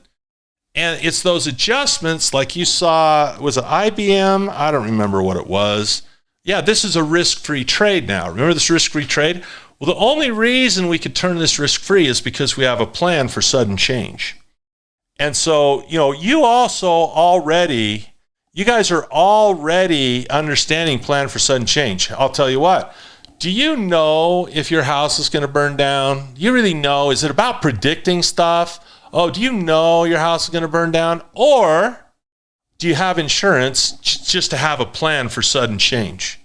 And it's those adjustments like you saw, was it IBM? I don't remember what it was. Yeah, this is a risk-free trade now. Remember this risk-free trade? Well, the only reason we could turn this risk-free is because we have a plan for sudden change. And so, you guys are already understanding plan for sudden change. I'll tell you what. Do you know if your house is going to burn down? Do you really know? Is it about predicting stuff? Oh, do you know your house is going to burn down? Or do you have insurance just to have a plan for sudden change?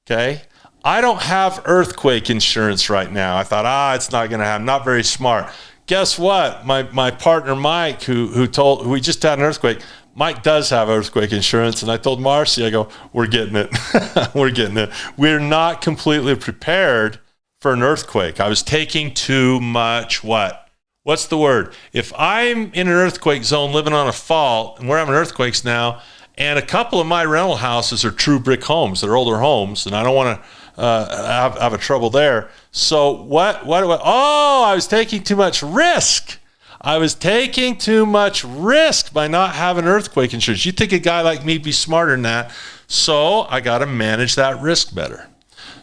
Okay. I don't have earthquake insurance right now. I thought, it's not going to happen. Not very smart. Guess what? My partner, Mike, who we just had an earthquake, Mike does have earthquake insurance. And I told Marcy, I go, we're getting it. We're getting it. We're not completely prepared for an earthquake. I was taking too much what? What's the word? If I'm in an earthquake zone living on a fault, and we're having earthquakes now, and a couple of my rental houses are true brick homes. They're older homes, and I don't want to have a trouble there. So what do I was taking too much risk. I was taking too much risk by not having earthquake insurance. You'd think a guy like me would be smarter than that. So I got to manage that risk better.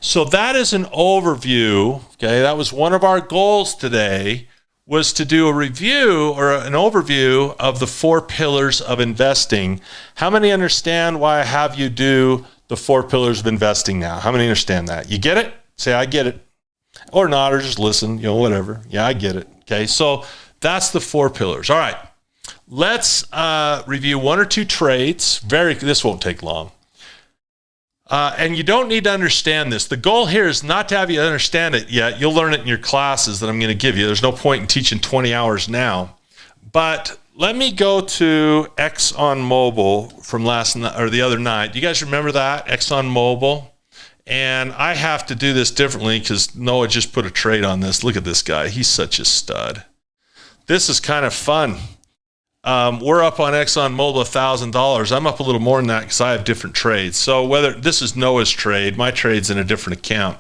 So that is an overview. Okay, that was one of our goals today, was to do a review or an overview of the 4 pillars of investing. How many understand why I have you do the 4 pillars of investing now? How many understand that? You get it? Say, I get it. Or not, or just listen, whatever. Yeah, I get it. Okay, so that's the 4 pillars. All right, let's review 1 or 2 trades. This won't take long. And you don't need to understand this. The goal here is not to have you understand it yet. You'll learn it in your classes that I'm going to give you. There's no point in teaching 20 hours now. But let me go to ExxonMobil from last night or the other night. Do you guys remember that? ExxonMobil? And I have to do this differently because Noah just put a trade on this. Look at this guy. He's such a stud. This is kind of fun. We're up on ExxonMobil $1,000. I'm up a little more than that because I have different trades. So whether this is Noah's trade, my trade's in a different account.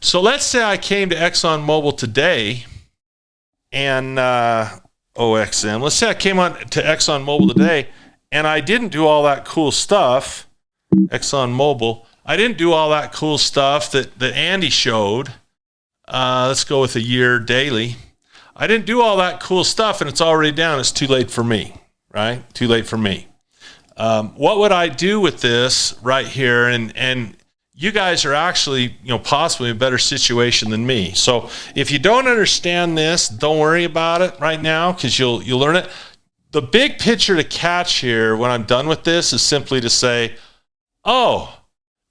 So let's say I came to ExxonMobil today and OXM. Let's say I came on to ExxonMobil today and I didn't do all that cool stuff. ExxonMobil. I didn't do all that cool stuff that Andy showed. Let's go with a year daily. I didn't do all that cool stuff and it's already down. It's too late for me, right? Too late for me. What would I do with this right here? And you guys are actually, possibly in a better situation than me. So if you don't understand this, don't worry about it right now because you'll learn it. The big picture to catch here when I'm done with this is simply to say,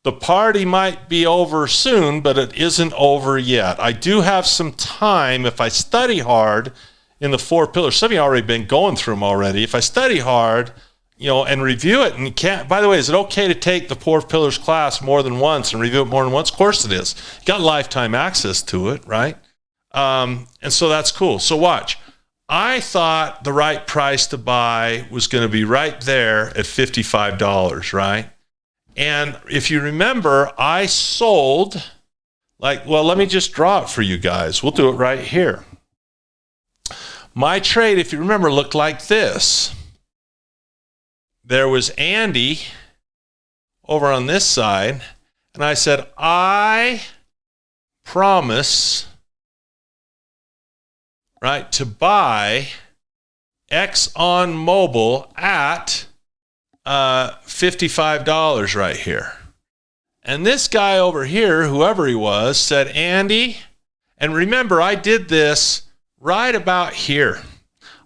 the party might be over soon, but it isn't over yet. I do have some time if I study hard in the 4 pillars. Some of you already been going through them already. If I study hard, and review it, and you can't, by the way, is it okay to take the 4 pillars class more than once and review it more than once? Of course it is. You got lifetime access to it, right? And so that's cool. So watch. I thought the right price to buy was going to be right there at $55, right? And if you remember, I sold, let me just draw it for you guys. We'll do it right here. My trade, if you remember, looked like this. There was Andy over on this side, and I said, I promise right, to buy ExxonMobil at $55 right here. And this guy over here, whoever he was, said, Andy, and remember, I did this right about here.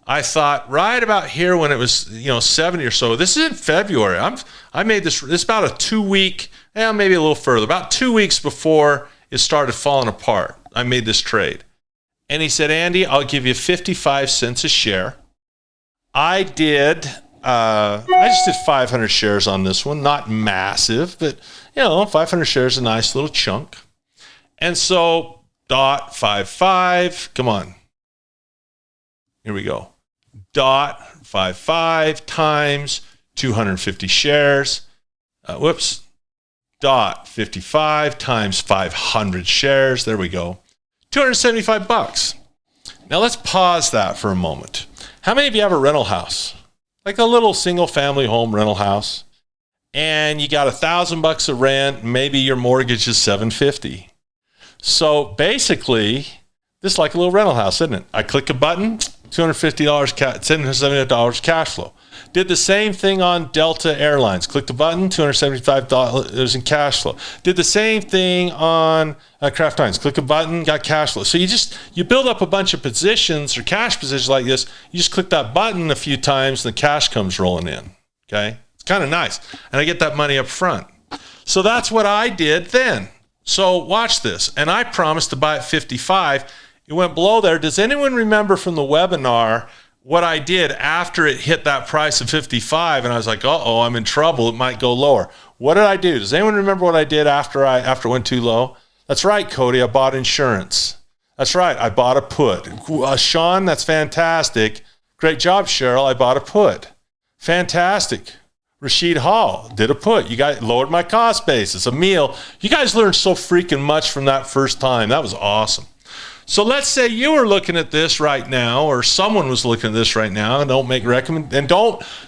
I thought right about here when it was, 70 or so. This is in February. I made this about a 2 week, maybe a little further, about 2 weeks before it started falling apart. I made this trade. And he said, Andy, I'll give you 55 cents a share. I just did 500 shares on this one, not massive, but 500 shares is a nice little chunk. And so 0.55, come on. Here we go. 0.55 times 250 shares. 0.55 times 500 shares. There we go. $275. Now let's pause that for a moment. How many of you have a rental house? Like a little single family home rental house, and you got $1,000 of rent, maybe your mortgage is $750. So basically, this is like a little rental house, isn't it? I click a button, $250, $770 cash flow. Did the same thing on Delta Airlines. Clicked a button, $275 in cash flow. Did the same thing on Kraft Heinz. Click a button, got cash flow. So you build up a bunch of positions or cash positions like this. You just click that button a few times and the cash comes rolling in. Okay? It's kind of nice. And I get that money up front. So that's what I did then. So watch this. And I promised to buy at 55. It went below there. Does anyone remember from the webinar what I did after it hit that price of 55? And I was like, uh-oh, I'm in trouble. It might go lower. What did I do? Does anyone remember what I did after it went too low? That's right, Cody. I bought insurance. That's right. I bought a put. Sean, that's fantastic. Great job, Cheryl. I bought a put. Fantastic. Rashid Hall did a put. You guys lowered my cost basis. Emil, you guys learned so freaking much from that first time. That was awesome. So let's say you were looking at this right now, or someone was looking at this right now, and don't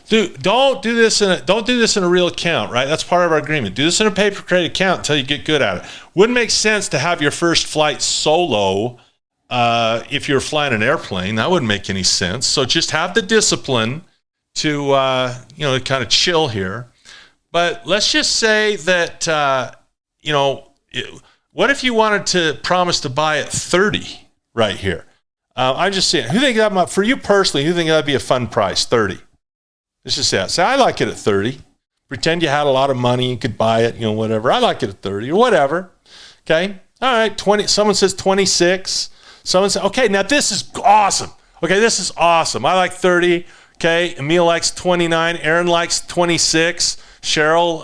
do this in a real account, right? That's part of our agreement. Do this in a paper credit account until you get good at it. Wouldn't make sense to have your first flight solo if you're flying an airplane. That wouldn't make any sense. So just have the discipline to kind of chill here. But let's just say that what if you wanted to promise to buy at 30 right here? I'm just saying, for you personally, who think that'd be a fun price, 30? Let's just say that. Say, I like it at 30. Pretend you had a lot of money, you could buy it, whatever. I like it at 30 or whatever. Okay. All right. 20. Someone says 26. Someone says, okay, now this is awesome. Okay. This is awesome. I like 30. Okay. Emil likes 29. Aaron likes 26. Cheryl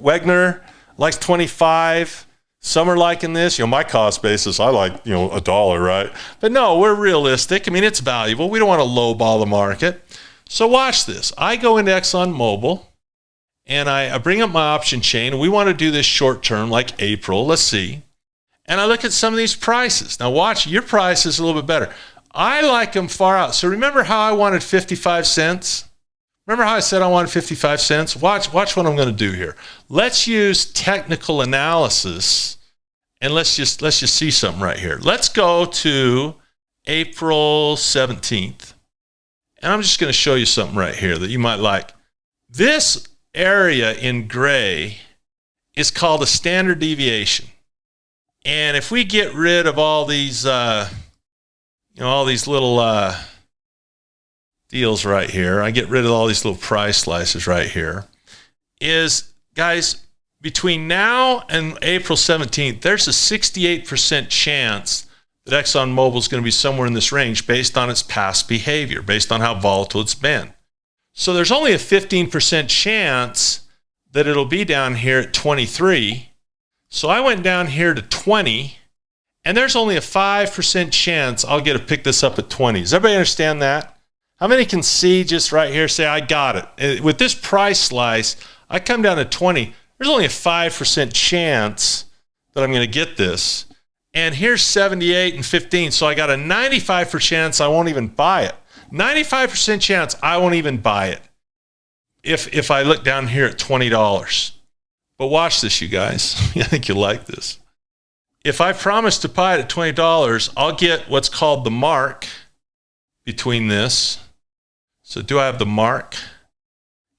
Wegner likes 25. Some are liking this. My cost basis, I like, $1, right? But no, we're realistic. I mean, it's valuable. We don't want to lowball the market. So watch this. I go into ExxonMobil, and I bring up my option chain. We want to do this short term, like April. Let's see. And I look at some of these prices. Now watch, your price is a little bit better. I like them far out. So remember how I wanted 55 cents? Remember how I said I wanted 55 cents? Watch what I'm going to do here. Let's use technical analysis, and let's just see something right here. Let's go to April 17th. And I'm just going to show you something right here that you might like. This area in gray is called a standard deviation. And if we get rid of all these all these little deals right here, I get rid of all these little price slices right here, is, guys, between now and April 17th, there's a 68% chance that ExxonMobil is going to be somewhere in this range based on its past behavior, based on how volatile it's been. So there's only a 15% chance that it'll be down here at 23. So I went down here to 20, and there's only a 5% chance I'll get to pick this up at 20. Does everybody understand that? How many can see just right here, say, I got it? With this price slice, I come down to 20. There's only a 5% chance that I'm going to get this. And here's 78 and 15. So I got a 95% chance I won't even buy it. 95% chance I won't even buy it if I look down here at $20. But watch this, you guys. I think you'll like this. if I promise to buy it at $20, I'll get what's called the mark between this. So do I have the mark?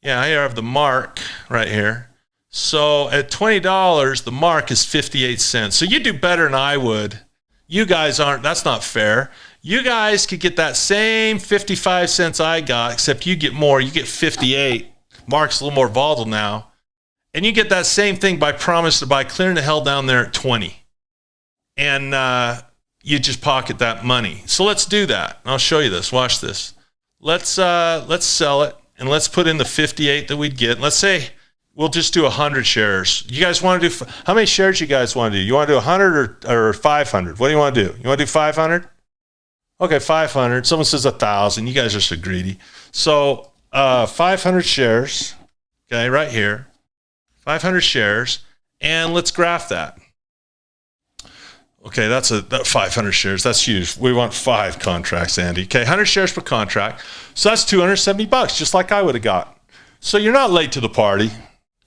Yeah, here I have the mark right here. So at $20, the mark is 58 cents. So you do better than I would. You guys aren't, that's not fair. You guys could get that same 55 cents I got, except you get more. You get 58. Mark's a little more volatile now. And you get that same thing by promise to buy, clearing the hell down there at 20. And you just pocket that money. So let's do that. I'll show you this. Watch this. Let's sell it, and let's put in the 58 that we'd get. Let's say we'll just do 100 shares. You guys want to do, how many shares you guys want to do? You want to do 100 or 500? What do you want to do? You want to do 500? Okay, 500. Someone says 1,000. You guys are so greedy. So 500 shares, okay, right here. 500 shares, and let's graph that. Okay, that's 500 shares. That's huge. We want 5 contracts, Andy. Okay, 100 shares per contract. So that's $270, just like I would have got. So you're not late to the party.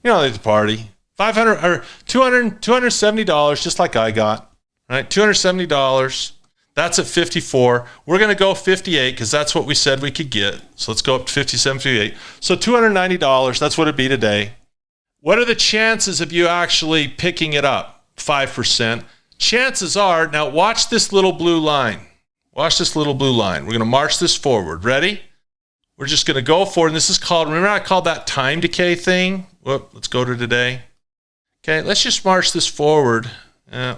You're not late to the party. 500 or $270, just like I got. Right? $270. That's at 54. We're going to go 58 because that's what we said we could get. So let's go up to 57, 58. So $290. That's what it'd be today. What are the chances of you actually picking it up? 5%. Chances are, now watch this little blue line. Watch this little blue line. We're going to march this forward. Ready? We're just going to go forward. And this is called, remember I called that time decay thing? Whoop, let's go to today. Okay, let's just march this forward. I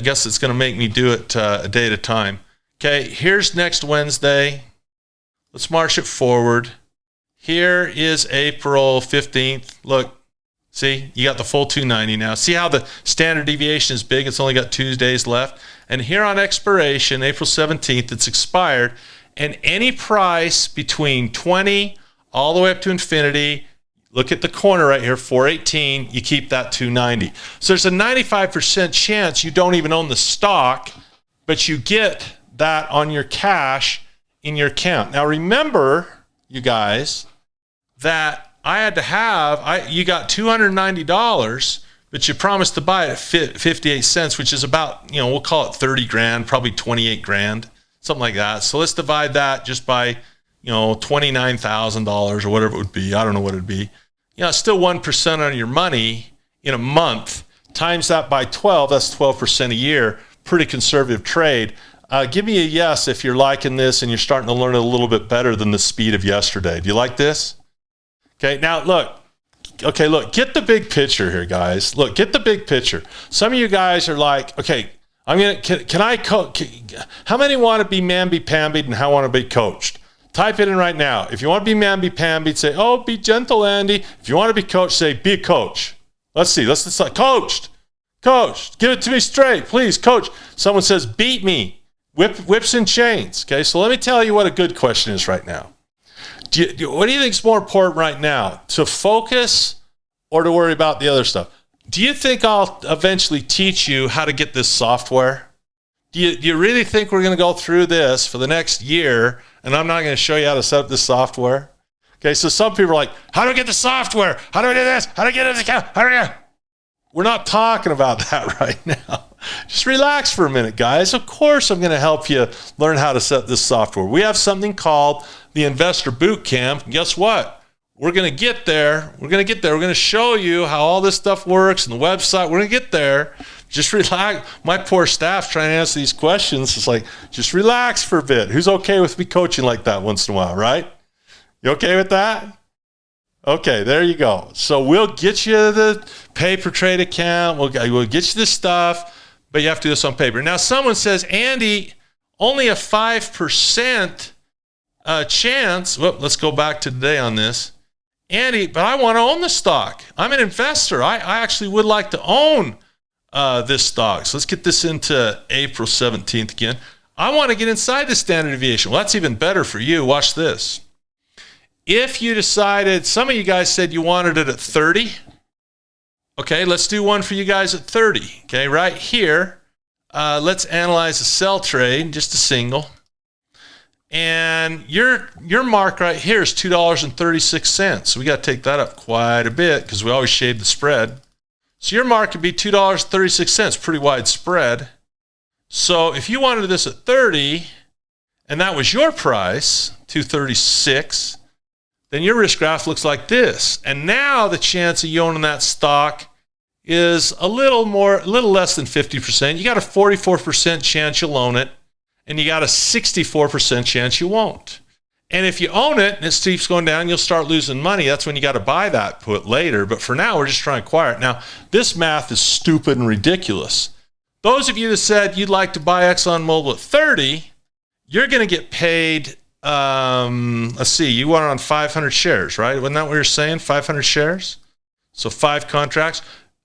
guess it's going to make me do it a day at a time. Okay, here's next Wednesday. Let's march it forward. Here is April 15th. Look. See, you got the full 290 now. See how the standard deviation is big? It's only got 2 days left. And here on expiration, April 17th, it's expired. And any price between 20 all the way up to infinity, look at the corner right here, 418, you keep that 290. So there's a 95% chance you don't even own the stock, but you get that on your cash in your account. Now remember, you guys, that I had to have, you got $290, but you promised to buy it at 58 cents, which is about, we'll call it 30 grand, probably 28 grand, something like that. So let's divide that just by, $29,000 or whatever it would be. I don't know what it'd be. It's still 1% on your money in a month. Times that by 12, that's 12% a year. Pretty conservative trade. Give me a yes if you're liking this and you're starting to learn it a little bit better than the speed of yesterday. Do you like this? Okay, now look. Okay, look, get the big picture here, guys. Look, get the big picture. Some of you guys are like, okay, how many want to be mamby-pambied and how want to be coached? Type it in right now. If you want to be mamby-pambied, say, oh, be gentle, Andy. If you want to be coached, say, be a coach. Let's see. Let's coached. Coached. Give it to me straight, please, coach. Someone says, beat me. Whips and chains. Okay, so let me tell you what a good question is right now. What do you think is more important right now? To focus or to worry about the other stuff? Do you think I'll eventually teach you how to get this software? Do you really think we're going to go through this for the next year and I'm not going to show you how to set up this software? Okay, so some people are like, how do I get the software? How do I do this? How do I get an account? How do I? We're not talking about that right now. Just relax for a minute, guys. Of course, I'm going to help you learn how to set this software. We have something called the Investor Boot Camp. Guess what? We're going to get there. We're going to show you how all this stuff works and the website. We're going to get there. Just relax. My poor staff trying to answer these questions. It's like, just relax for a bit. Who's okay with me coaching like that once in a while, right? You okay with that? Okay, there you go. So we'll get you the pay-per-trade account. We'll get you the stuff, but you have to do this on paper. Now, someone says, Andy, only a 5% chance. Well, let's go back to today on this. Andy, but I want to own the stock. I'm an investor. I actually would like to own this stock. So let's get this into April 17th again. I want to get inside the standard deviation. Well, that's even better for you. Watch this. If you decided, some of you guys said you wanted it at 30. Okay, let's do one for you guys at 30. Okay, right here, let's analyze a sell trade, just a single. And your mark right here is $2.36. So we got to take that up quite a bit because we always shave the spread. So your mark would be $2.36, pretty wide spread. So if you wanted this at 30, and that was your price, $2.36, then your risk graph looks like this. And now the chance of you owning that stock is a little less than 50%. You got a 44% chance you'll own it, and you got a 64% chance you won't. And if you own it and it keeps going down, you'll start losing money. That's when you got to buy that put later. But for now, we're just trying to acquire it. Now, this math is stupid and ridiculous. Those of you that said you'd like to buy ExxonMobil at 30, you're going to get paid, let's see, you want it on 500 shares, right? Wasn't that what you're saying, 500 shares? So 5 contracts.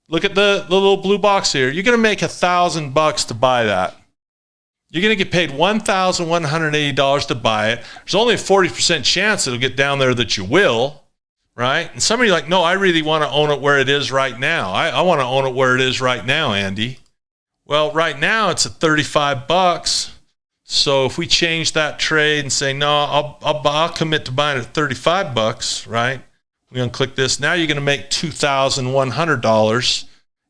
Look at the little blue box here. You're going to make $1,000 to buy that. You're going to get paid $1,180 to buy it. There's only a 40% chance it'll get down there that you will, right? And some of you are like, no, I really want to own it where it is right now. I want to own it where it is right now, Andy. Well, right now it's at $35. So if we change that trade and say, no, I'll commit to buying it at $35, right? We're going to click this. Now you're going to make $2,100.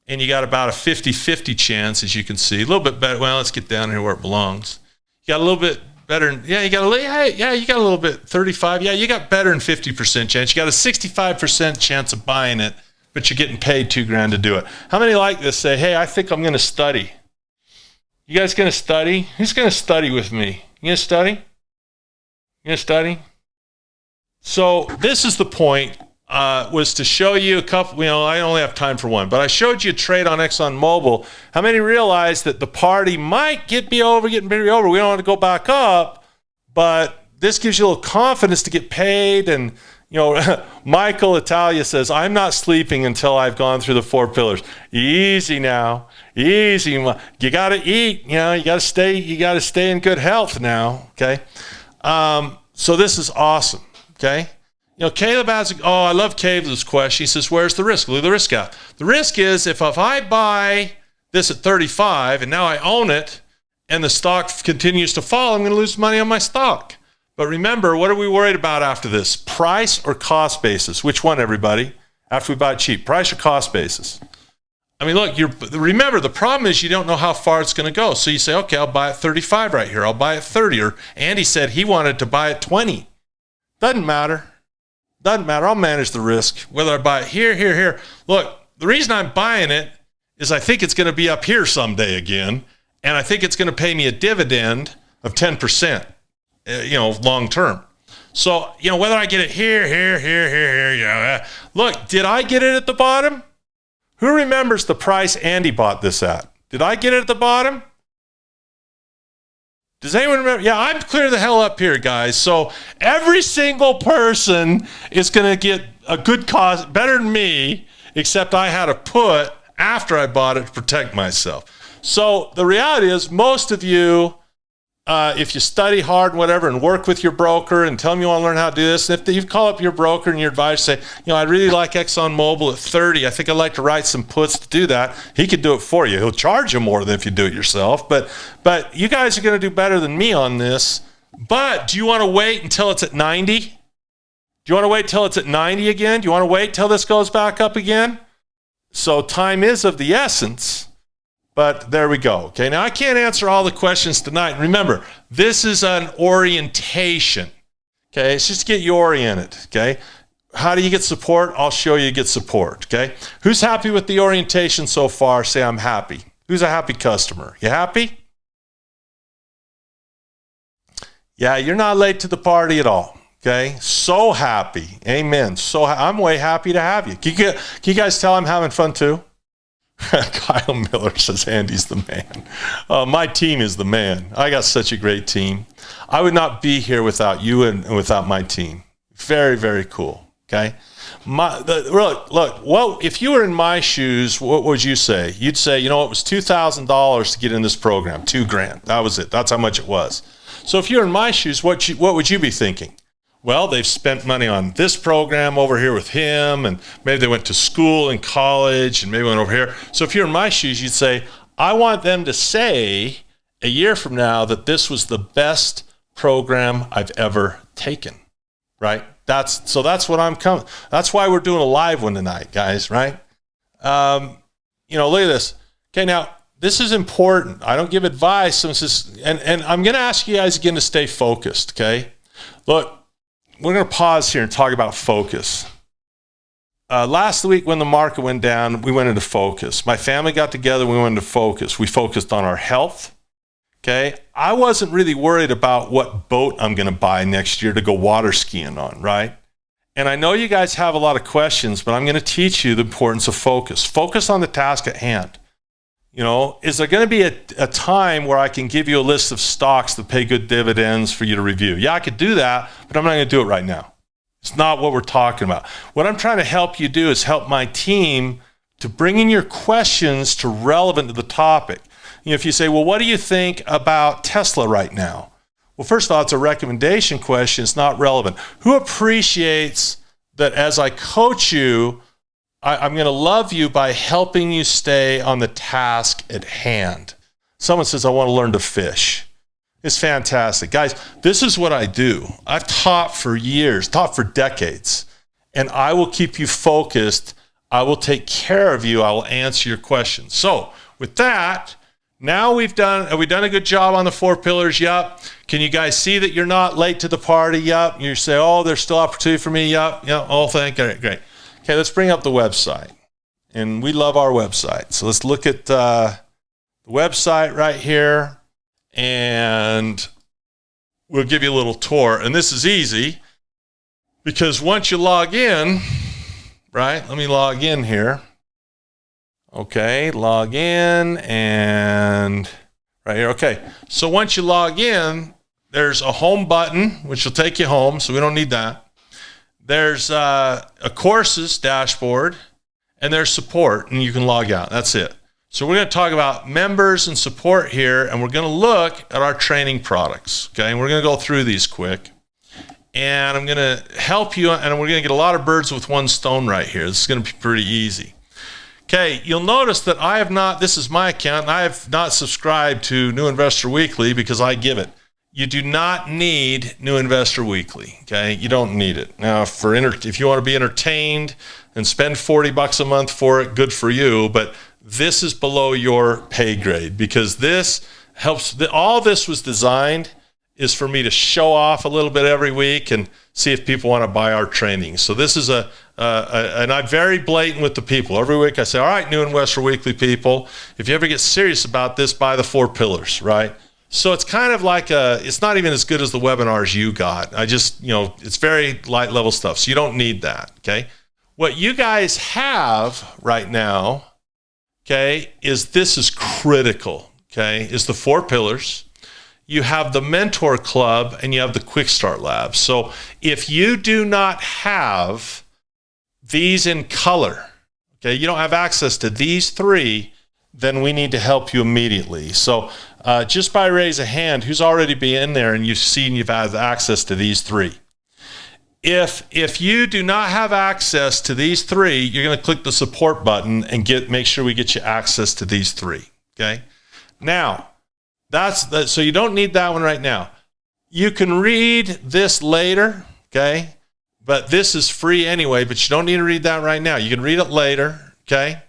And you got about a 50-50 chance, as you can see. A little bit better. Well, let's get down here where it belongs. You got a little bit better. Yeah, you got a little bit, 35. Yeah, you got better than 50% chance. You got a 65% chance of buying it, but you're getting paid $2,000 to do it. How many like this say, hey, I think I'm going to study? You guys going to study? Who's going to study with me? You going to study? You going to study? So this is the point. Was to show you a couple, I only have time for one, but I showed you a trade on ExxonMobil. How many realize that the party might get me over? We don't want to go back up, but this gives you a little confidence to get paid. And, Michael Italia says, I'm not sleeping until I've gone through the 4 pillars. Easy now, easy. You got to eat, you got to stay in good health now. Okay. So this is awesome. Okay. Caleb asks, I love Caleb's question. He says, where's the risk? Look at the risk gap. The risk is if I buy this at 35 and now I own it and the stock continues to fall, I'm going to lose money on my stock. But remember, what are we worried about after this? Price or cost basis? Which one, everybody? After we buy it cheap, price or cost basis? I mean, look, remember, the problem is you don't know how far it's going to go. So you say, okay, I'll buy it 35 right here. I'll buy it 30. Or Andy said he wanted to buy it 20. Doesn't matter. I'll manage the risk, whether I buy it here. Look, the reason I'm buying it is I think it's going to be up here someday again, and I think it's going to pay me a dividend of 10%, long term. So, whether I get it here, look, did I get it at the bottom? Who remembers the price Andy bought this at? Did I get it at the bottom? Does anyone remember? Yeah, I'm clear the hell up here, guys. So every single person is going to get a good cost, better than me, except I had a put after I bought it to protect myself. So the reality is most of you, if you study hard and whatever and work with your broker and tell them you want to learn how to do this, if you call up your broker and your advisor say, I really like ExxonMobil at 30. I think I'd like to write some puts to do that. He could do it for you. He'll charge you more than if you do it yourself. But you guys are going to do better than me on this. But do you want to wait until it's at 90? Do you want to wait till it's at 90 again? Do you want to wait till this goes back up again? So time is of the essence. But there we go. Okay, now I can't answer all the questions tonight. Remember, this is an orientation. Okay, it's just to get you oriented. Okay, how do you get support? I'll show you get support. Okay, who's happy with the orientation so far? Say I'm happy. Who's a happy customer? You happy? Yeah, you're not late to the party at all. Okay, so happy. Amen. I'm way happy to have you. Can you guys tell I'm having fun too? Kyle Miller says Andy's the man. My team is the man. I got such a great team. I would not be here without you and without my team. Very, very cool. Okay. Look. Well, if you were in my shoes, what would you say? You'd say, it was $2,000 to get in this program. $2,000. That was it. That's how much it was. So if you're in my shoes, what would you be thinking? Well, they've spent money on this program over here with him, and maybe they went to school and college, and maybe went over here. So if you're in my shoes, you'd say, I want them to say a year from now that this was the best program I've ever taken, right? That's what I'm coming. That's why we're doing a live one tonight, guys, right? look at this. Okay, now this is important. I don't give advice. And I'm going to ask you guys again to stay focused, okay? Look, we're going to pause here and talk about focus. Last week when the market went down, we went into focus. My family got together, we went into focus. We focused on our health, okay? I wasn't really worried about what boat I'm going to buy next year to go water skiing on, right? And I know you guys have a lot of questions, but I'm going to teach you the importance of focus. Focus on the task at hand. Is there going to be a time where I can give you a list of stocks that pay good dividends for you to review? Yeah, I could do that, but I'm not going to do it right now. It's not what we're talking about. What I'm trying to help you do is help my team to bring in your questions to relevant to the topic. If you say, well, what do you think about Tesla right now? Well, first of all, it's a recommendation question. It's not relevant. Who appreciates that as I coach you, I'm going to love you by helping you stay on the task at hand? Someone says, I want to learn to fish. It's fantastic. Guys, this is what I do. I've taught for years, taught for decades, and I will keep you focused. I will take care of you. I will answer your questions. So with that, now have we done a good job on the 4 pillars? Yep. Can you guys see that you're not late to the party? Yep. You say, oh, there's still opportunity for me? Yep. Yep. Oh, thank you. Great. Okay, let's bring up the website. And we love our website. So let's look at the website right here. And we'll give you a little tour. And this is easy because once you log in, right? Let me log in here. Okay, log in and right here. Okay, so once you log in, there's a home button, which will take you home, so we don't need that. There's a courses dashboard, and there's support, and you can log out. That's it. So we're going to talk about members and support here, and we're going to look at our training products, okay? And we're going to go through these quick. And I'm going to help you, and we're going to get a lot of birds with one stone right here. This is going to be pretty easy. Okay, you'll notice that I have not, this is my account, and I have not subscribed to New Investor Weekly because I give it. You do not need New Investor Weekly, okay? You don't need it. Now, if you want to be entertained and spend $40 a month for it, good for you, but this is below your pay grade because this helps. All this was designed is for me to show off a little bit every week and see if people want to buy our training. So this is and I'm very blatant with the people. Every week I say, all right, New Investor Weekly people, if you ever get serious about this, buy the 4 pillars, right? So it's kind of like it's not even as good as the webinars you got. It's very light level stuff. So you don't need that, okay? What you guys have right now, okay, this is critical, okay, is the 4 pillars. You have the Mentor Club and you have the Quick Start Lab. So if you do not have these in color, okay, you don't have access to these 3, then we need to help you immediately. So just by raise of hand, who's already been in there and you've seen you've had access to these 3? If you do not have access to these 3, you're going to click the support button and make sure we get you access to these 3. Okay. Now so you don't need that one right now. You can read this later. Okay. But this is free anyway, but you don't need to read that right now. You can read it later. Okay.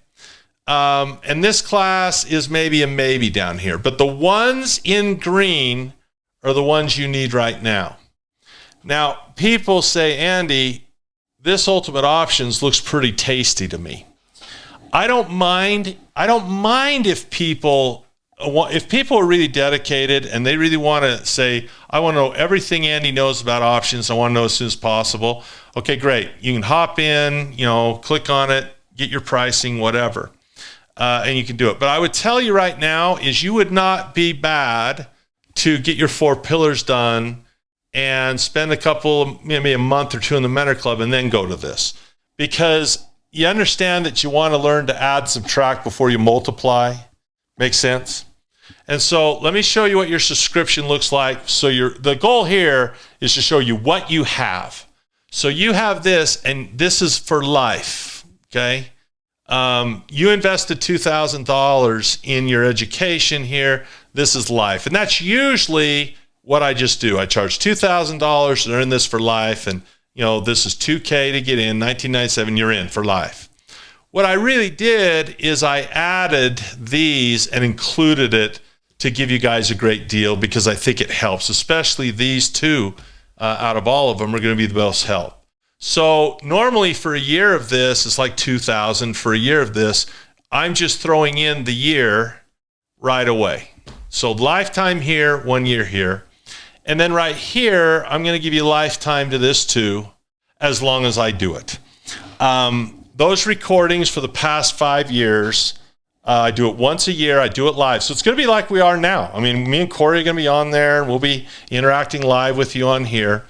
And this class is maybe a maybe down here, but the ones in green are the ones you need right now. Now, people say, Andy, this Ultimate Options looks pretty tasty to me. I don't mind if people are really dedicated and they really want to say, I want to know everything Andy knows about options. I want to know as soon as possible. Okay, great. You can hop in, click on it, get your pricing, whatever, and you can do it. But I would tell you right now is you would not be bad to get your 4 pillars done and spend maybe a month or 2 in the Mentor Club and then go to this. Because you understand that you want to learn to add, subtract before you multiply. Make sense? And so let me show you what your subscription looks like. So the goal here is to show you what you have. So you have this, and this is for life, okay? You invested $2,000 in your education here. This is life. And that's usually what I just do. I charge $2,000 to earn this for life. And, this is $2,000 to get in, $1997, you're in for life. what I really did is I added these and included it to give you guys a great deal because I think it helps, especially these two out of all of them are going to be the most help. So normally for a year of this, it's like $2,000 for a year of this. I'm just throwing in the year right away. So lifetime here, 1 year here. And then right here, I'm going to give you lifetime to this too, as long as I do it. Those recordings for the past 5 years, I do it once a year. I do it live. So it's going to be like we are now. I mean, me and Corey are going to be on there, and we'll be interacting live with you on here.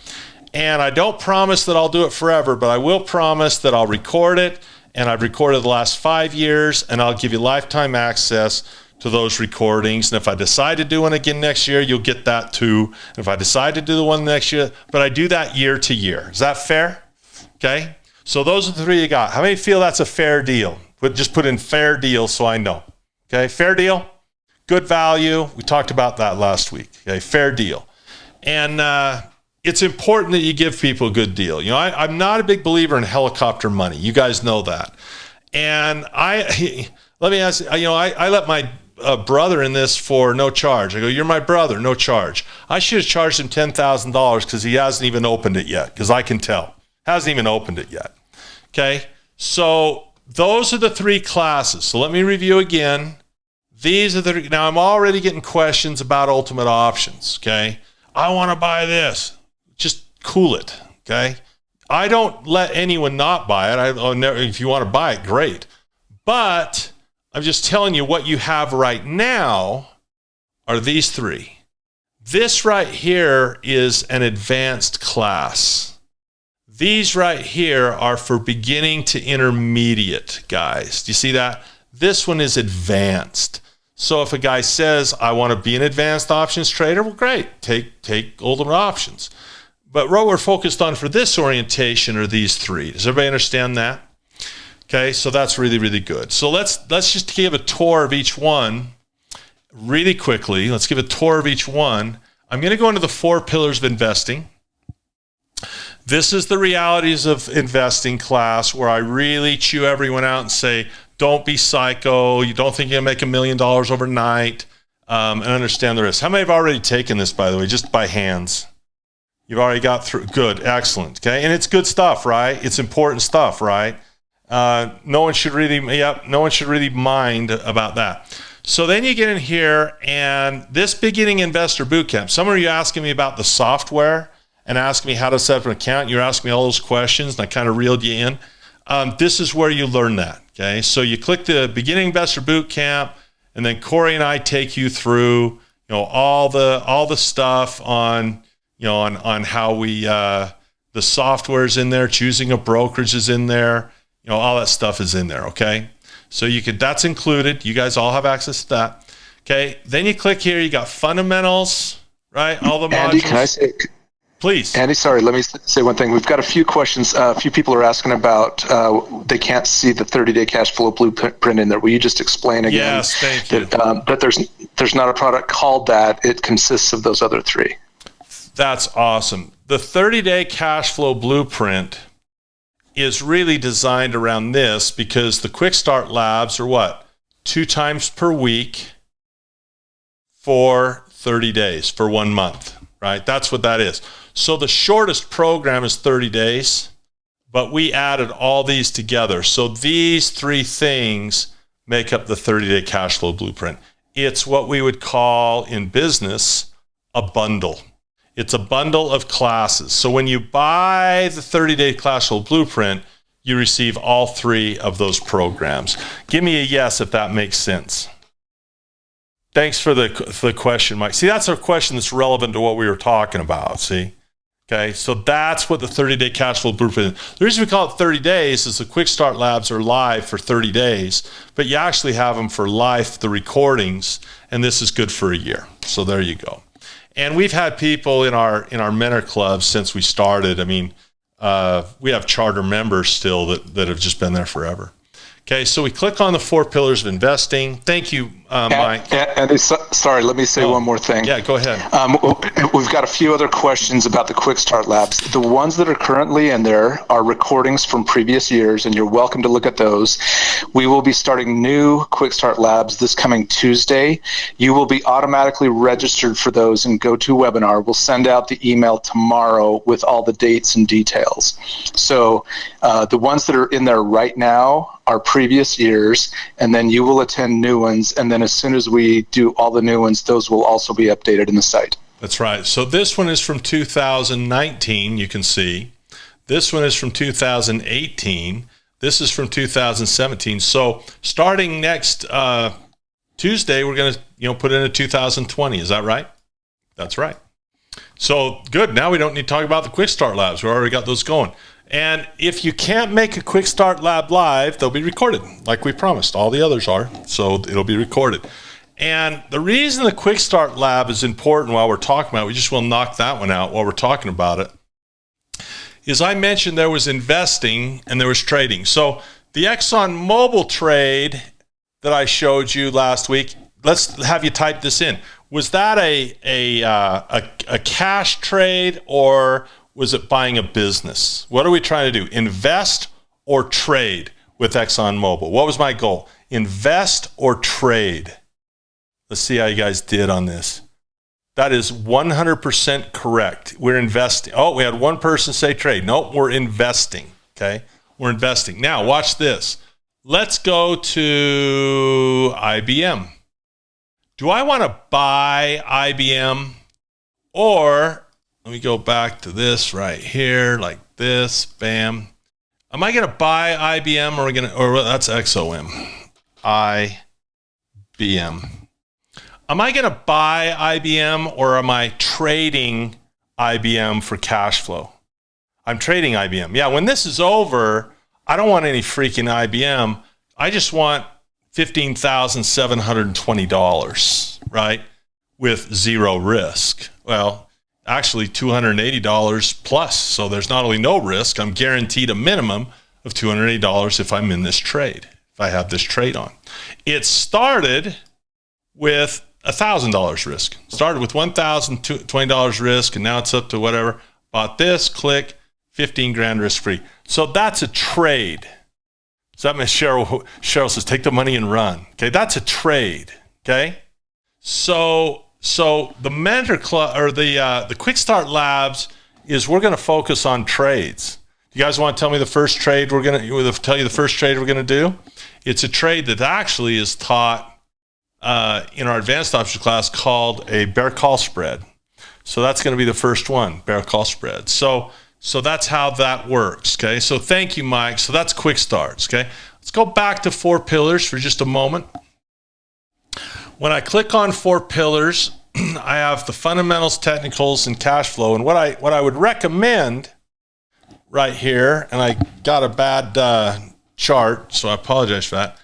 And I don't promise that I'll do it forever, but I will promise that I'll record it, and I've recorded the last 5 years, and I'll give you lifetime access to those recordings. And if I decide to do one again next year, you'll get that too. And if I decide to do the one next year, but I do that year to year. Is that fair? Okay. So those are the three you got. How many feel that's a fair deal? Just put in fair deal so I know. Okay, fair deal, good value. We talked about that last week. Okay, fair deal. And it's important that you give people a good deal. You know, I'm not a big believer in helicopter money. You guys know that. And let me ask you, I let my brother in this for no charge. I go, you're my brother, no charge. I should have charged him $10,000 because he hasn't even opened it yet, because I can tell. Hasn't even opened it yet. Okay, so those are the three classes. So let me review again. These are now I'm already getting questions about ultimate options. Okay, I want to buy this. Just cool it. Okay, I don't let anyone not buy it. If you want to buy it, great. But I'm just telling you what you have right now are these three. This right here is an advanced class. These right here are for beginning to intermediate guys. Do you see that? This one is advanced. So if a guy says, I want to be an advanced options trader, well, great. Take ultimate options. But what we're focused on for this orientation are these three. Does everybody understand that? Okay, so that's really, really good. So let's just give a tour of each one really quickly. Let's give a tour of each one. I'm going to go into the 4 pillars of investing. This is the realities of investing class where I really chew everyone out and say, don't be psycho. You don't think you'll make $1 million overnight, and understand the risk. How many have already taken this, by the way, just by hands? You've already got through. Good. Excellent. Okay. And it's good stuff, right? It's important stuff, right? No one should really mind about that. So then you get in here, and this beginning investor bootcamp, some of you asking me about the software and asking me how to set up an account. You're asking me all those questions, and I kind of reeled you in. This is where you learn that, okay? So you click the Beginning Investor Bootcamp, and then Corey and I take you through, all the stuff on, on how we, the software's in there, choosing a brokerage is in there, all that stuff is in there, okay? So that's included. You guys all have access to that, okay? Then you click here, you got fundamentals, right? All the modules. Andy, can I say... Please. Andy, sorry, let me say one thing. We've got a few questions. A few people are asking about they can't see the 30-day cash flow blueprint in there. Will you just explain again? Yes, thank you. That there's not a product called that. It consists of those other three. That's awesome. The 30-day cash flow blueprint is really designed around this because the Quick Start Labs are what? 2 times per week for 30 days, for 1 month, right? That's what that is. So the shortest program is 30 days, but we added all these together. So these 3 things make up the 30-day cash flow blueprint. It's what we would call in business a bundle. It's a bundle of classes. So when you buy the 30-day cash flow blueprint, you receive all 3 of those programs. Give me a yes if that makes sense. Thanks for the question, Mike. See, that's a question that's relevant to what we were talking about, see? Okay, so that's what the 30-day cash flow blueprint is. The reason we call it 30 days is the Quick Start Labs are live for 30 days, but you actually have them for life, the recordings, and this is good for a year. So there you go. And we've had people in our mentor clubs since we started. I mean, we have charter members still that have just been there forever. Okay, so we click on the 4 pillars of investing. Thank you, Mike. Sorry, let me say one more thing. Yeah, go ahead. We've got a few other questions about the Quick Start Labs. The ones that are currently in there are recordings from previous years, and you're welcome to look at those. We will be starting new Quick Start Labs this coming Tuesday. You will be automatically registered for those in GoToWebinar. We'll send out the email tomorrow with all the dates and details. So the ones that are in there right now are previous years, and then you will attend new ones, and then as soon as we do all the new ones, those will also be updated in the site. That's right. So this one is from 2019, you can see. This one is from 2018. This is from 2017. So starting next Tuesday, we're going to put in a 2020. Is that right? That's right. So good. Now we don't need to talk about the Quick Start Labs. We already got those going. And if you can't make a Quick Start Lab live, they'll be recorded like we promised. All the others are, so it'll be recorded. And the reason the Quick Start Lab is important while we're talking about it, we just will knock that one out while we're talking about it, is I mentioned there was investing and there was trading. So the ExxonMobil trade that I showed you last week, let's have you type this in. Was that a cash trade, or was it buying a business? What are we trying to do? Invest or trade with ExxonMobil? What was my goal? Invest or trade? Let's see how you guys did on this. That is 100% correct. We're investing. Oh, we had one person say trade. Nope, we're investing. Okay, we're investing. Now, watch this. Let's go to IBM. Do I want to buy IBM, or let me go back to this right here, like this, bam. Am I going to buy IBM, or that's XOM, IBM. Am I going to buy IBM, or am I trading IBM for cash flow? I'm trading IBM. Yeah, when this is over, I don't want any freaking IBM. I just want $15,720, right? With zero risk. Well, actually $280 plus. So there's not only no risk, I'm guaranteed a minimum of $280 if I'm in this trade, if I have this trade on. It started with $1,000 risk. Started with $1,020 risk, and now it's up to whatever. Bought this, click, 15 grand risk free. So that's a trade. So that means Cheryl says, take the money and run. Okay, that's a trade. Okay, so the Mentor Club, or the Quick Start Labs, is we're going to focus on trades. You guys want to tell me the first trade we're going to do? It's a trade that actually is taught in our advanced options class called a bear call spread. So that's going to be the first one, bear call spread. So that's how that works, okay? So thank you, Mike. So that's quick starts, okay? Let's go back to 4 pillars for just a moment. When I click on 4 pillars, I have the fundamentals, technicals, and cash flow. And what I would recommend right here, and I got a bad chart, so I apologize for that.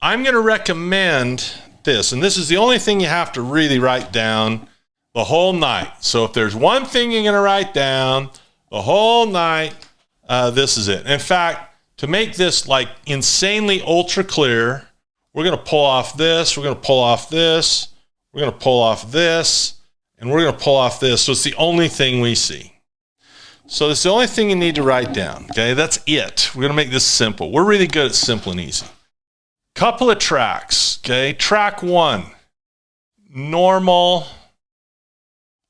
I'm going to recommend this, and this is the only thing you have to really write down the whole night. So if there's one thing you're going to write down the whole night, this is it. In fact, to make this like insanely ultra clear, we're going to pull off this, we're going to pull off this, we're going to pull off this, and we're going to pull off this. So it's the only thing we see. So it's the only thing you need to write down, okay? That's it. We're going to make this simple. We're really good at simple and easy. Couple of tracks, okay? Track 1, normal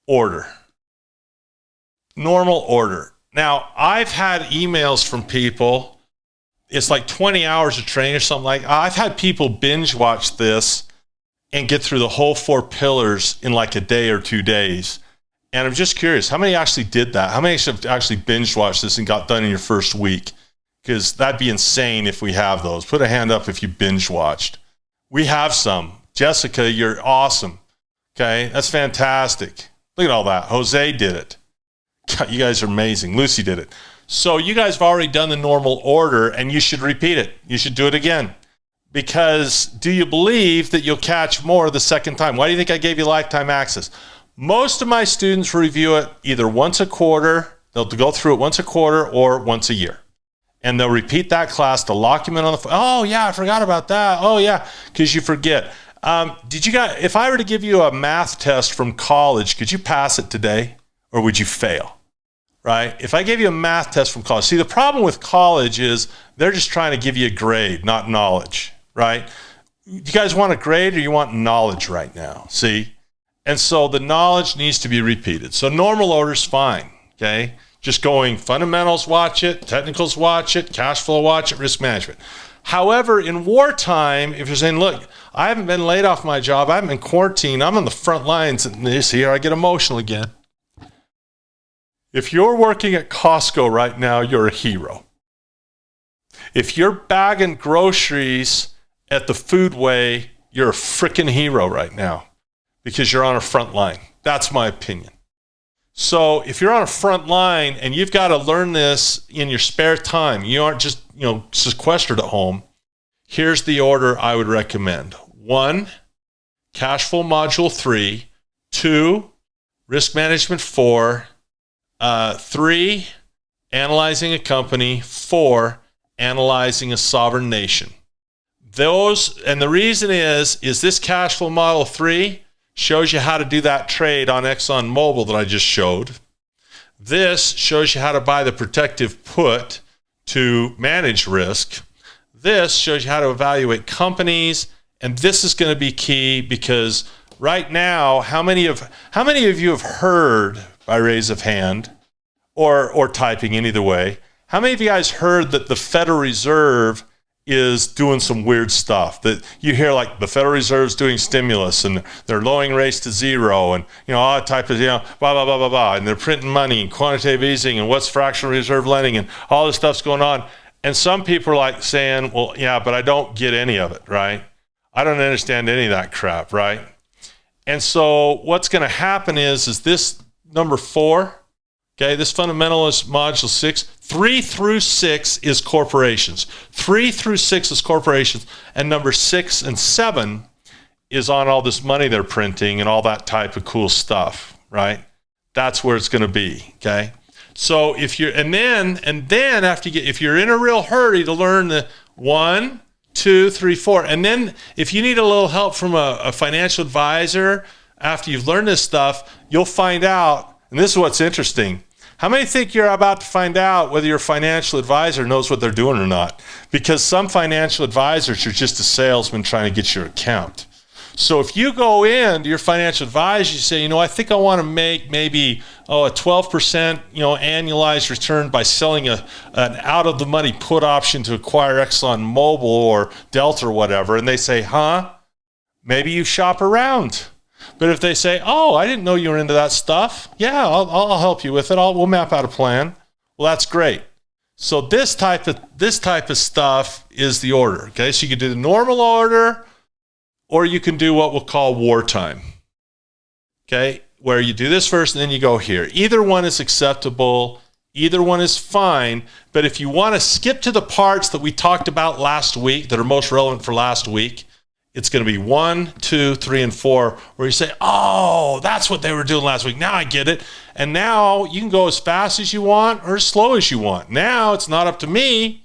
order. Normal order. Now, I've had emails from people. It's like 20 hours of training or something like that. I've had people binge watch this and get through the whole 4 pillars in like a day or 2 days. And I'm just curious, how many actually did that? How many have actually binge watched this and got done in your first week? Because that'd be insane if we have those. Put a hand up if you binge watched. We have some. Jessica, you're awesome. Okay, that's fantastic. Look at all that. Jose did it. God, you guys are amazing. Lucy did it. So you guys have already done the normal order, and you should repeat it. You should do it again. Because do you believe that you'll catch more the second time? Why do you think I gave you lifetime access? Most of my students review it either once a quarter, they'll go through it once a quarter, or once a year. And they'll repeat that class to lock you in on the phone. Oh, yeah, I forgot about that. Oh, yeah, because you forget. If I were to give you a math test from college, could you pass it today or would you fail? Right? If I gave you a math test from college, see, the problem with college is they're just trying to give you a grade, not knowledge, right? You guys want a grade or you want knowledge right now? See? And so the knowledge needs to be repeated. So normal order's fine, okay? Just going fundamentals, watch it, technicals, watch it, cash flow, watch it, risk management. However, in wartime, if you're saying, look, I haven't been laid off my job, I haven't been quarantined, I'm on the front lines, and this here, I get emotional again. If you're working at Costco right now, you're a hero. If you're bagging groceries at the Foodway, you're a freaking hero right now because you're on a front line. That's my opinion. So if you're on a front line and you've got to learn this in your spare time, you aren't just, sequestered at home, here's the order I would recommend. 1, cash flow module 3, 2, risk management 4, 3, analyzing a company, 4, analyzing a sovereign nation. And the reason is this cash flow model 3 shows you how to do that trade on ExxonMobil that I just showed. This shows you how to buy the protective put to manage risk. This shows you how to evaluate companies. And this is going to be key because right now, how many of you have heard, by raise of hand or typing in either way, how many of you guys heard that the Federal Reserve is doing some weird stuff? That you hear like the Federal Reserve's doing stimulus and they're lowering rates to 0 and all that type of blah blah blah blah blah, and they're printing money and quantitative easing and what's fractional reserve lending and all this stuff's going on. And some people are like saying, well, yeah, but I don't get any of it, right? I don't understand any of that crap, right? And so what's going to happen is this number 4, okay, this fundamentalist module 6, 3 through 6 is corporations. 3 through 6 is corporations. And number 6 and 7 is on all this money they're printing and all that type of cool stuff, right? That's where it's going to be, okay? So if you're, and then after if you're in a real hurry to learn the 1, 2, 3, 4, and then if you need a little help from a financial advisor after you've learned this stuff, you'll find out, and this is what's interesting. How many think you're about to find out whether your financial advisor knows what they're doing or not? Because some financial advisors are just a salesman trying to get your account. So if you go in to your financial advisor, you say, I think I want to make maybe a 12% annualized return by selling an out-of-the-money put option to acquire ExxonMobil or Delta or whatever, and they say, maybe you shop around. But if they say, oh, I didn't know you were into that stuff. Yeah, I'll help you with it. We'll map out a plan. Well, that's great. So this type of stuff is the order. Okay, so you can do the normal order, or you can do what we'll call wartime. Okay, where you do this first and then you go here. Either one is acceptable. Either one is fine. But if you want to skip to the parts that we talked about last week that are most relevant for last week, it's going to be 1, 2, 3, and 4, where you say, oh, that's what they were doing last week. Now I get it. And now you can go as fast as you want or as slow as you want. Now it's not up to me.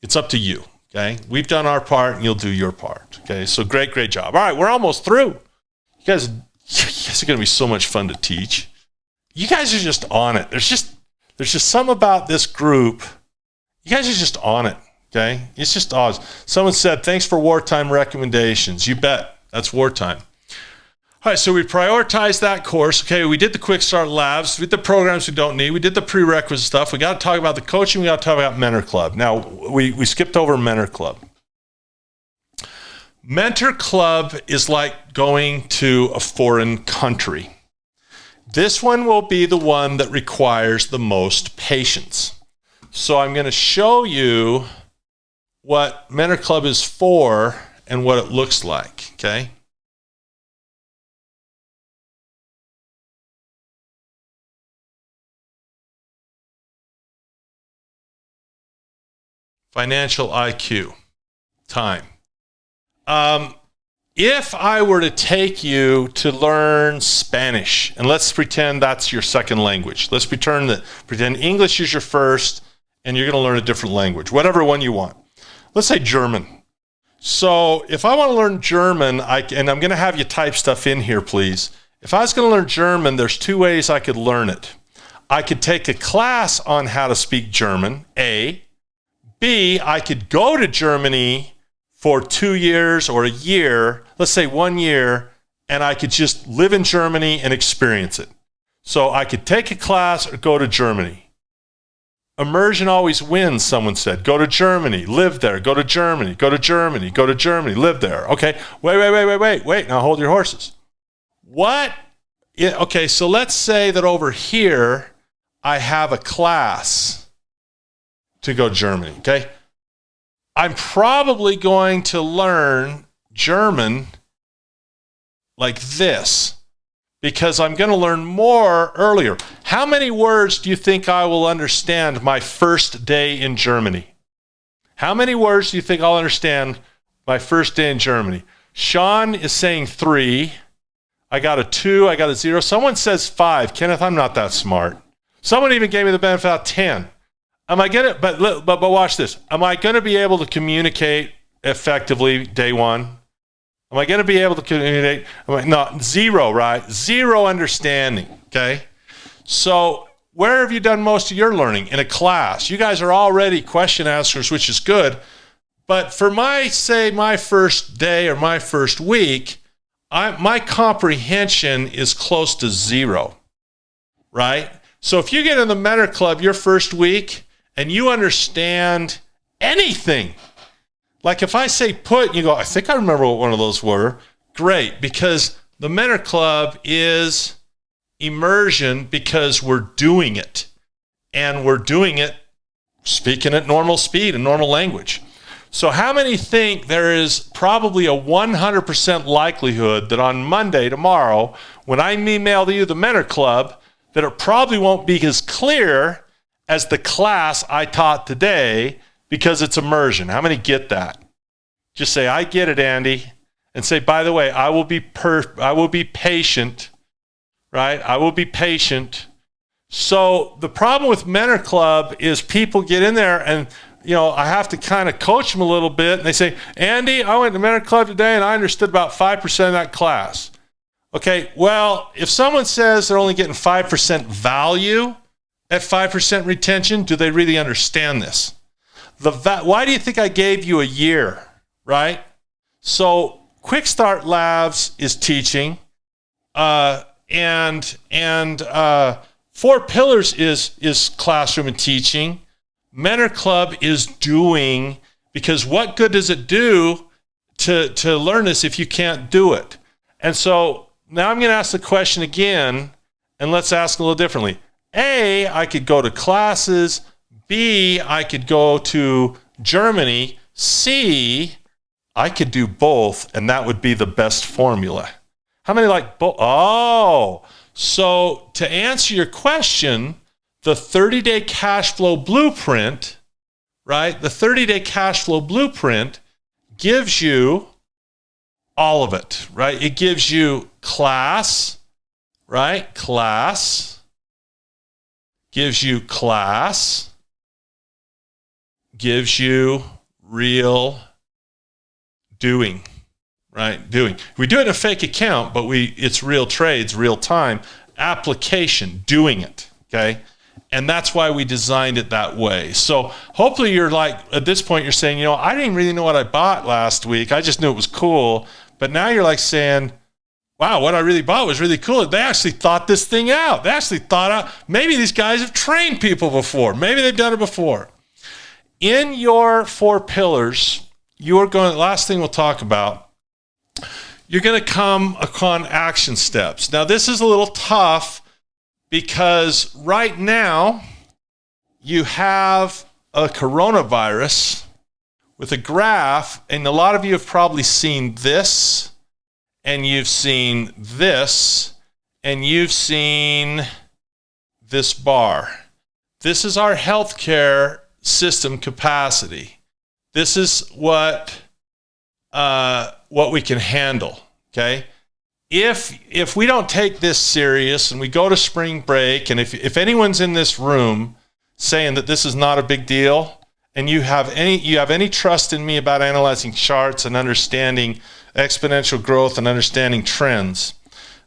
It's up to you. Okay. We've done our part and you'll do your part. Okay. So great job. All right. We're almost through. You guys are going to be so much fun to teach. You guys are just on it. There's just something about this group. You guys are just on it. Okay, it's just awesome. Someone said, thanks for wartime recommendations. You bet. That's wartime. All right, so we prioritized that course. Okay, we did the Quick Start Labs. We did the programs we don't need. We did the prerequisite stuff. We got to talk about the coaching. We got to talk about Mentor Club. Now, we skipped over Mentor Club. Mentor Club is like going to a foreign country. This one will be the one that requires the most patience. So I'm going to show you what Mentor Club is for and what it looks like, okay? Financial IQ, time. If I were to take you to learn Spanish, and let's pretend that's your second language. Let's pretend English is your first and you're going to learn a different language, whatever one you want. Let's say German. So if I want to learn German, and I'm going to have you type stuff in here, please. If I was going to learn German, there's two ways I could learn it. I could take a class on how to speak German, A. B, I could go to Germany for 2 years or a year, let's say 1 year, and I could just live in Germany and experience it. So I could take a class or go to Germany. Immersion always wins, someone said. Go to Germany, live there, go to Germany, go to Germany, go to Germany, live there. Okay, wait. Now hold your horses. What? Yeah, okay, so let's say that over here, I have a class to go to Germany, okay? I'm probably going to learn German like this because I'm going to learn more earlier. How many words do you think I will understand my first day in Germany? How many words do you think I'll understand my first day in Germany? Sean is saying 3. I got a 2. I got a 0. Someone says 5. Kenneth, I'm not that smart. Someone even gave me the benefit of 10. Am I gonna? But watch this. Am I going to be able to communicate effectively day one? Am I going to be able to communicate? No, 0, right? 0 understanding. Okay. So where have you done most of your learning? In a class. You guys are already question askers, which is good. But for my first day or my first week, my comprehension is close to 0, right? So if you get in the Mentor Club your first week and you understand anything, like if I say put, you go, I think I remember what one of those were. Great, because the Mentor Club is immersion because we're doing it. And we're doing it speaking at normal speed and normal language. So how many think there is probably a 100% likelihood that on Monday, tomorrow, when I email you the Mentor Club, that it probably won't be as clear as the class I taught today because it's immersion? How many get that? Just say, I get it, Andy. And say, by the way, I will be patient, right? I will be patient. So the problem with Mentor Club is people get in there and, I have to kind of coach them a little bit. And they say, Andy, I went to Mentor Club today and I understood about 5% of that class. Okay, well, if someone says they're only getting 5% value at 5% retention, do they really understand this? Why do you think I gave you a year, right? So Quick Start Labs is teaching, and 4 Pillars is classroom and teaching. Mentor Club is doing, because what good does it do to learn this if you can't do it? And so now I'm going to ask the question again, and let's ask a little differently. A, I could go to classes. B, I could go to Germany. C, I could do both, and that would be the best formula. How many like both? Oh, so to answer your question, the 30-day cash flow blueprint, right? The 30-day cash flow blueprint gives you all of it, right? It gives you class, right? Class. Gives you class. Gives you real doing, right? Doing. We do it in a fake account, but it's real trades, real time. Application, doing it, okay? And that's why we designed it that way. So hopefully you're like, at this point, you're saying, I didn't really know what I bought last week. I just knew it was cool. But now you're like saying, wow, what I really bought was really cool. They actually thought this thing out. They actually thought out, maybe these guys have trained people before. Maybe they've done it before. In your 4 pillars, last thing we'll talk about, you're going to come upon action steps. Now, this is a little tough because right now you have a coronavirus with a graph, and a lot of you have probably seen this, and you've seen this, and you've seen this bar. This is our healthcare system capacity. This is what we can handle, okay? If we don't take this serious and we go to spring break, and if anyone's in this room saying that this is not a big deal, and you have any trust in me about analyzing charts and understanding exponential growth and understanding trends,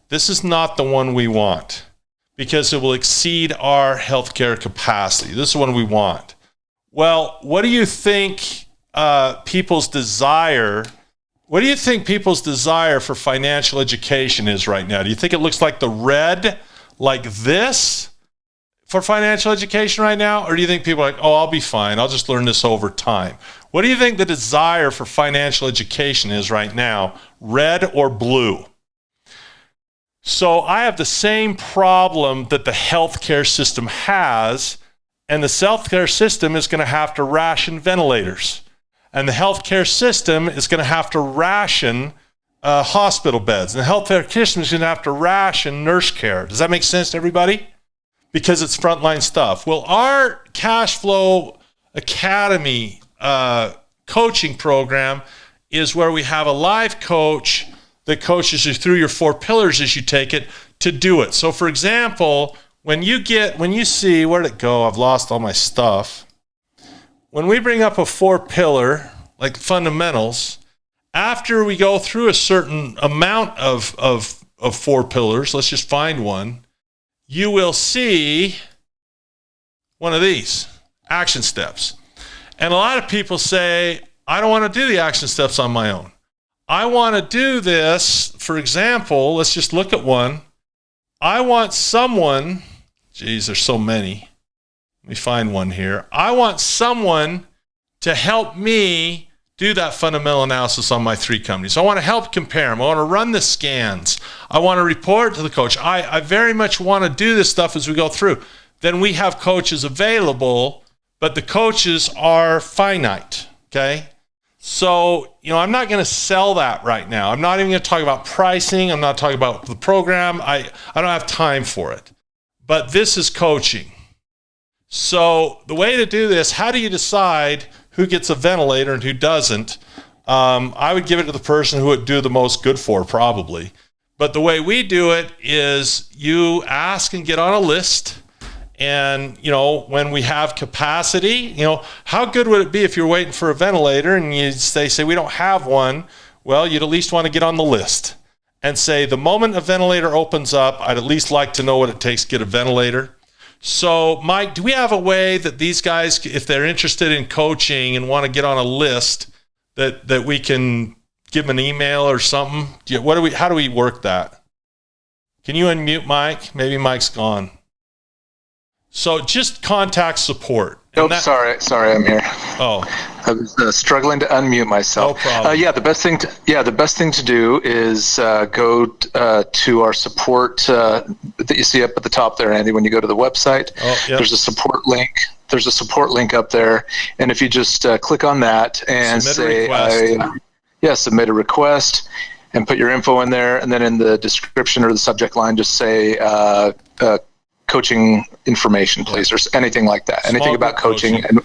this is not the one we want, because it will exceed our healthcare capacity. This is the one we want. Well, what do you think people's desire for financial education is right now? Do you think it looks like the red, like this, for financial education right now? Or do you think people are like, oh, I'll be fine, I'll just learn this over time? What do you think the desire for financial education is right now, red or blue? So I have the same problem that the healthcare system has, and the healthcare system is going to have to ration ventilators. And the healthcare system is going to have to ration hospital beds. And the healthcare system is going to have to ration nurse care. Does that make sense to everybody? Because it's frontline stuff. Well, our Cash Flow Academy coaching program is where we have a live coach that coaches you through your 4 pillars as you take it to do it. So for example, when you see, where'd it go? I've lost all my stuff. When we bring up a 4 pillar, like fundamentals, after we go through a certain amount of 4 pillars, let's just find one, you will see one of these action steps. And a lot of people say, I don't want to do the action steps on my own. I want to do this, for example, let's just look at one. I want someone, geez, there's so many. Let me find one here. I want someone to help me do that fundamental analysis on my 3 companies. I want to help compare them. I want to run the scans. I want to report to the coach. I very much want to do this stuff as we go through. Then we have coaches available, but the coaches are finite, okay? So, I'm not going to sell that right now. I'm not even going to talk about pricing. I'm not talking about the program. I don't have time for it. But this is coaching. So the way to do this, how do you decide who gets a ventilator and who doesn't? I would give it to the person who would do the most good for, probably. But the way we do it is you ask and get on a list. And, when we have capacity, how good would it be if you're waiting for a ventilator and they say we don't have one? Well, you'd at least want to get on the list and say, the moment a ventilator opens up, I'd at least like to know what it takes to get a ventilator. So, Mike, do we have a way that these guys, if they're interested in coaching and want to get on a list, that we can give them an email or something? How do we work that? Can you unmute Mike? Maybe Mike's gone. So just contact support. Sorry, I'm here. Oh, I was struggling to unmute myself. No problem. The best thing to do is go to our support that you see up at the top there, Andy. When you go to the website, There's a support link. There's a support link up there, and if you just click on that and submit a request, and put your info in there, and then in the description or the subject line, just say coaching information, please, or anything like that. Anything about coaching. And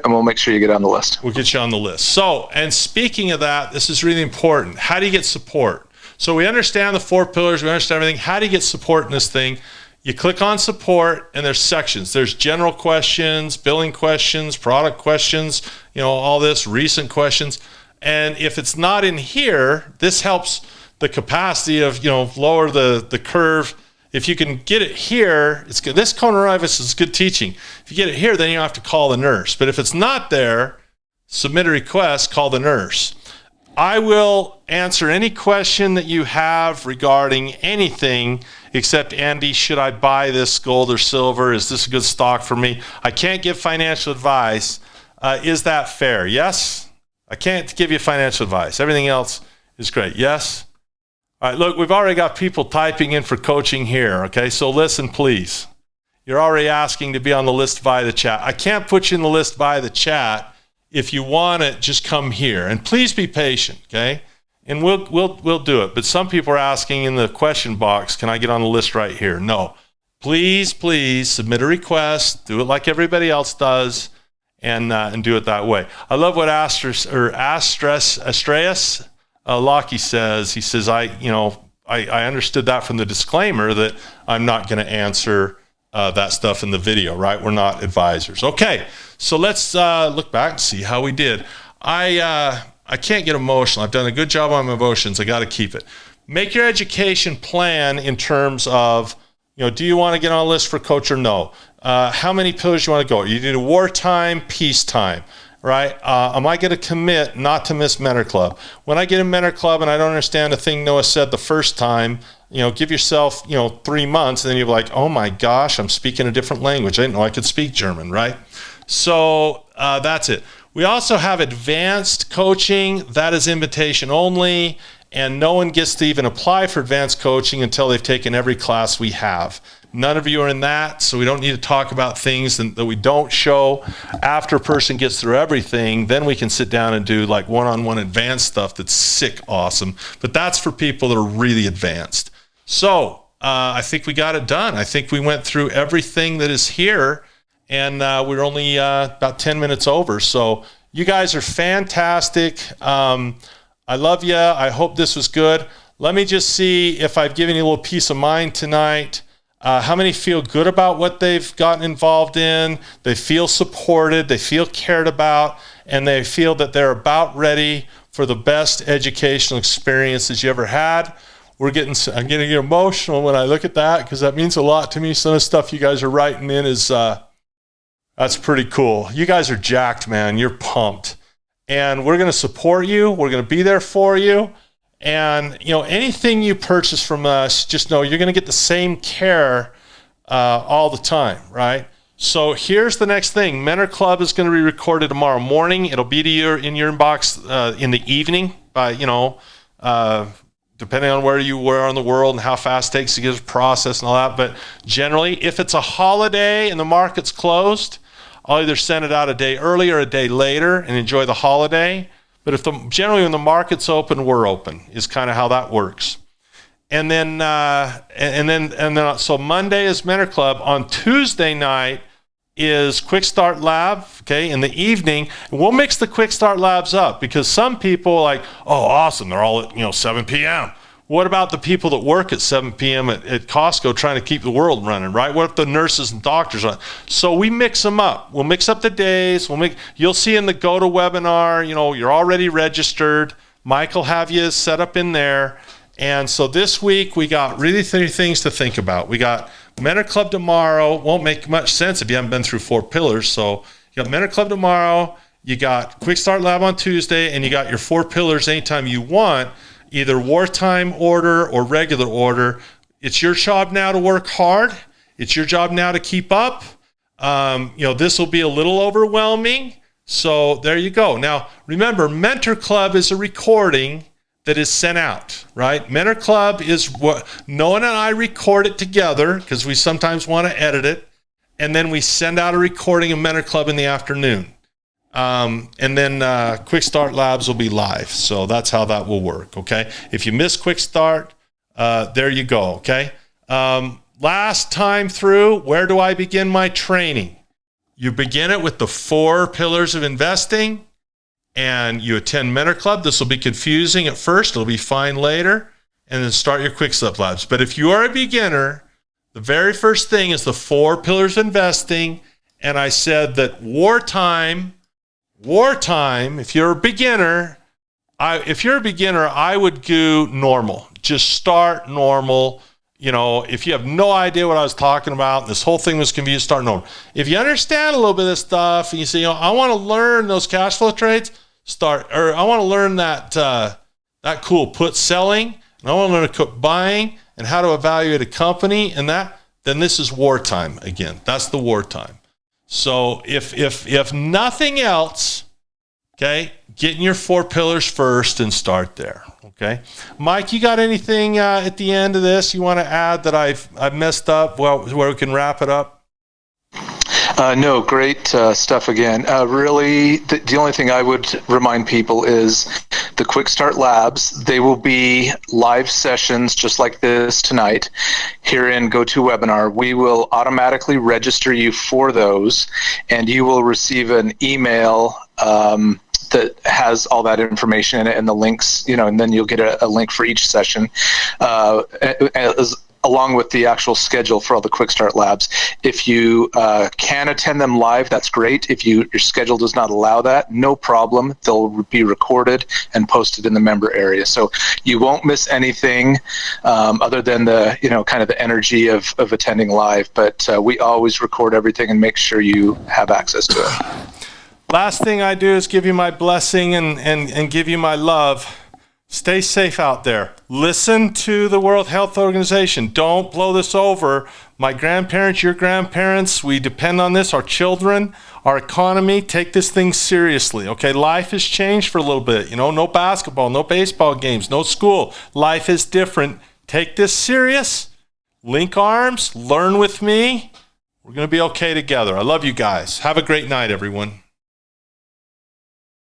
we'll make sure you get on the list. We'll get you on the list. So, and speaking of that, this is really important. How do you get support? So we understand the 4 pillars, we understand everything. How do you get support in this thing? You click on support, and there's sections. There's general questions, billing questions, product questions, all this, recent questions. And if it's not in here, this helps the capacity of, lower the curve. If you can get it here, it's good. This coronavirus is good teaching. If you get it here, then you don't have to call the nurse. But if it's not there, submit a request, call the nurse. I will answer any question that you have regarding anything except, Andy, should I buy this gold or silver? Is this a good stock for me? I can't give financial advice. Is that fair? Yes? I can't give you financial advice. Everything else is great. Yes? All right, look, we've already got people typing in for coaching here, okay? So listen, please. You're already asking to be on the list via the chat. I can't put you in the list via the chat. If you want it, just come here. And please be patient, okay? And we'll do it. But some people are asking in the question box, can I get on the list right here? No. Please submit a request. Do it like everybody else does, and do it that way. I love what Astreus Lockie says. He says, I understood that from the disclaimer that I'm not going to answer that stuff in the video, right? We're not advisors. Okay, so let's look back and see how we did. I can't get emotional. I've done a good job on my emotions. I got to keep it. Make your education plan in terms of, do you want to get on a list for coach or no? How many pillars you want to go? You need a wartime, peacetime, right? Am I going to commit not to miss Mentor Club? When I get in Mentor Club and I don't understand a thing Noah said the first time, give yourself, 3 months, and then you're like, oh my gosh, I'm speaking a different language. I didn't know I could speak German, right? So that's it. We also have advanced coaching. That is invitation only, and no one gets to even apply for advanced coaching until they've taken every class we have. None of you are in that, so we don't need to talk about things that we don't show. After a person gets through everything, then we can sit down and do like one-on-one advanced stuff that's sick awesome. But that's for people that are really advanced. So I think we got it done. I think we went through everything that is here, and we're only about 10 minutes over. So you guys are fantastic. I love you. I hope this was good. Let me just see if I've given you a little peace of mind tonight. How many feel good about what they've gotten involved in? They feel supported, they feel cared about, and they feel that they're about ready for the best educational experiences you ever had. I'm getting emotional when I look at that because that means a lot to me. Some of the stuff you guys are writing in is, that's pretty cool. You guys are jacked, man. You're pumped. And we're going to support you. We're going to be there for you. And, anything you purchase from us, just know you're going to get the same care all the time, right? So here's the next thing. Mentor Club is going to be recorded tomorrow morning. It'll be in your inbox in the evening by, depending on where you were in the world and how fast it takes to get it processed and all that. But generally, if it's a holiday and the market's closed, I'll either send it out a day early or a day later and enjoy the holiday. But generally when the market's open, we're open is kind of how that works. And then so Monday is Mentor Club. On Tuesday night is Quick Start Lab. Okay, in the evening, we'll mix the Quick Start Labs up because some people are like, oh, awesome, they're all at 7 p.m. What about the people that work at 7 p.m. at Costco trying to keep the world running, right? What if the nurses and doctors are? So we mix them up. We'll mix up the days. You'll see in the GoToWebinar, you're already registered. Mike will have you set up in there. And so this week we got really 3 things to think about. We got Mentor Club tomorrow. Won't make much sense if you haven't been through 4 pillars. So you got Mentor Club tomorrow. You got Quick Start Lab on Tuesday, and you got your 4 pillars anytime you want. Either wartime order or regular order. It's your job now to work hard. It's your job now to keep up. This will be a little overwhelming. So there you go. Now, remember, Mentor Club is a recording that is sent out, right? Mentor Club is what Noah and I record it together because we sometimes want to edit it. And then we send out a recording of Mentor Club in the afternoon. And then Quick Start Labs will be live. So that's how that will work, okay? If you miss Quick Start, there you go, okay? Last time through, where do I begin my training? You begin it with the 4 pillars of investing, and you attend Mentor Club. This will be confusing at first. It'll be fine later, and then start your Quick Start Labs. But if you are a beginner, the very first thing is the 4 pillars of investing, and I said that wartime, if you're a beginner, I would do normal. Just start normal. If you have no idea what I was talking about, and this whole thing was confused, start normal. If you understand a little bit of this stuff, and you say, I want to learn those cash flow trades, I want to learn that cool put selling, and I want to learn to quit buying, and how to evaluate a company, and then this is wartime again. That's the wartime. So if nothing else, okay, get in your 4 pillars first and start there, okay? Mike, you got anything at the end of this you want to add that I've messed up, where we can wrap it up? No, great stuff again. Really, the only thing I would remind people is the Quick Start Labs. They will be live sessions just like this tonight here in GoToWebinar. We will automatically register you for those, and you will receive an email that has all that information in it and the links, and then you'll get a link for each session. along with the actual schedule for all the Quick Start Labs. If you can attend them live, that's great. If your schedule does not allow that, no problem. They'll be recorded and posted in the member area. So you won't miss anything other than the, kind of the energy of attending live. But we always record everything and make sure you have access to it. Last thing I do is give you my blessing and give you my love. Stay safe out there. Listen to the World Health Organization. Don't blow this over. My grandparents, your grandparents, we depend on this. Our children, our economy, take this thing seriously. Okay, life has changed for a little bit. No basketball, no baseball games, no school. Life is different. Take this serious. Link arms. Learn with me. We're going to be okay together. I love you guys. Have a great night, everyone.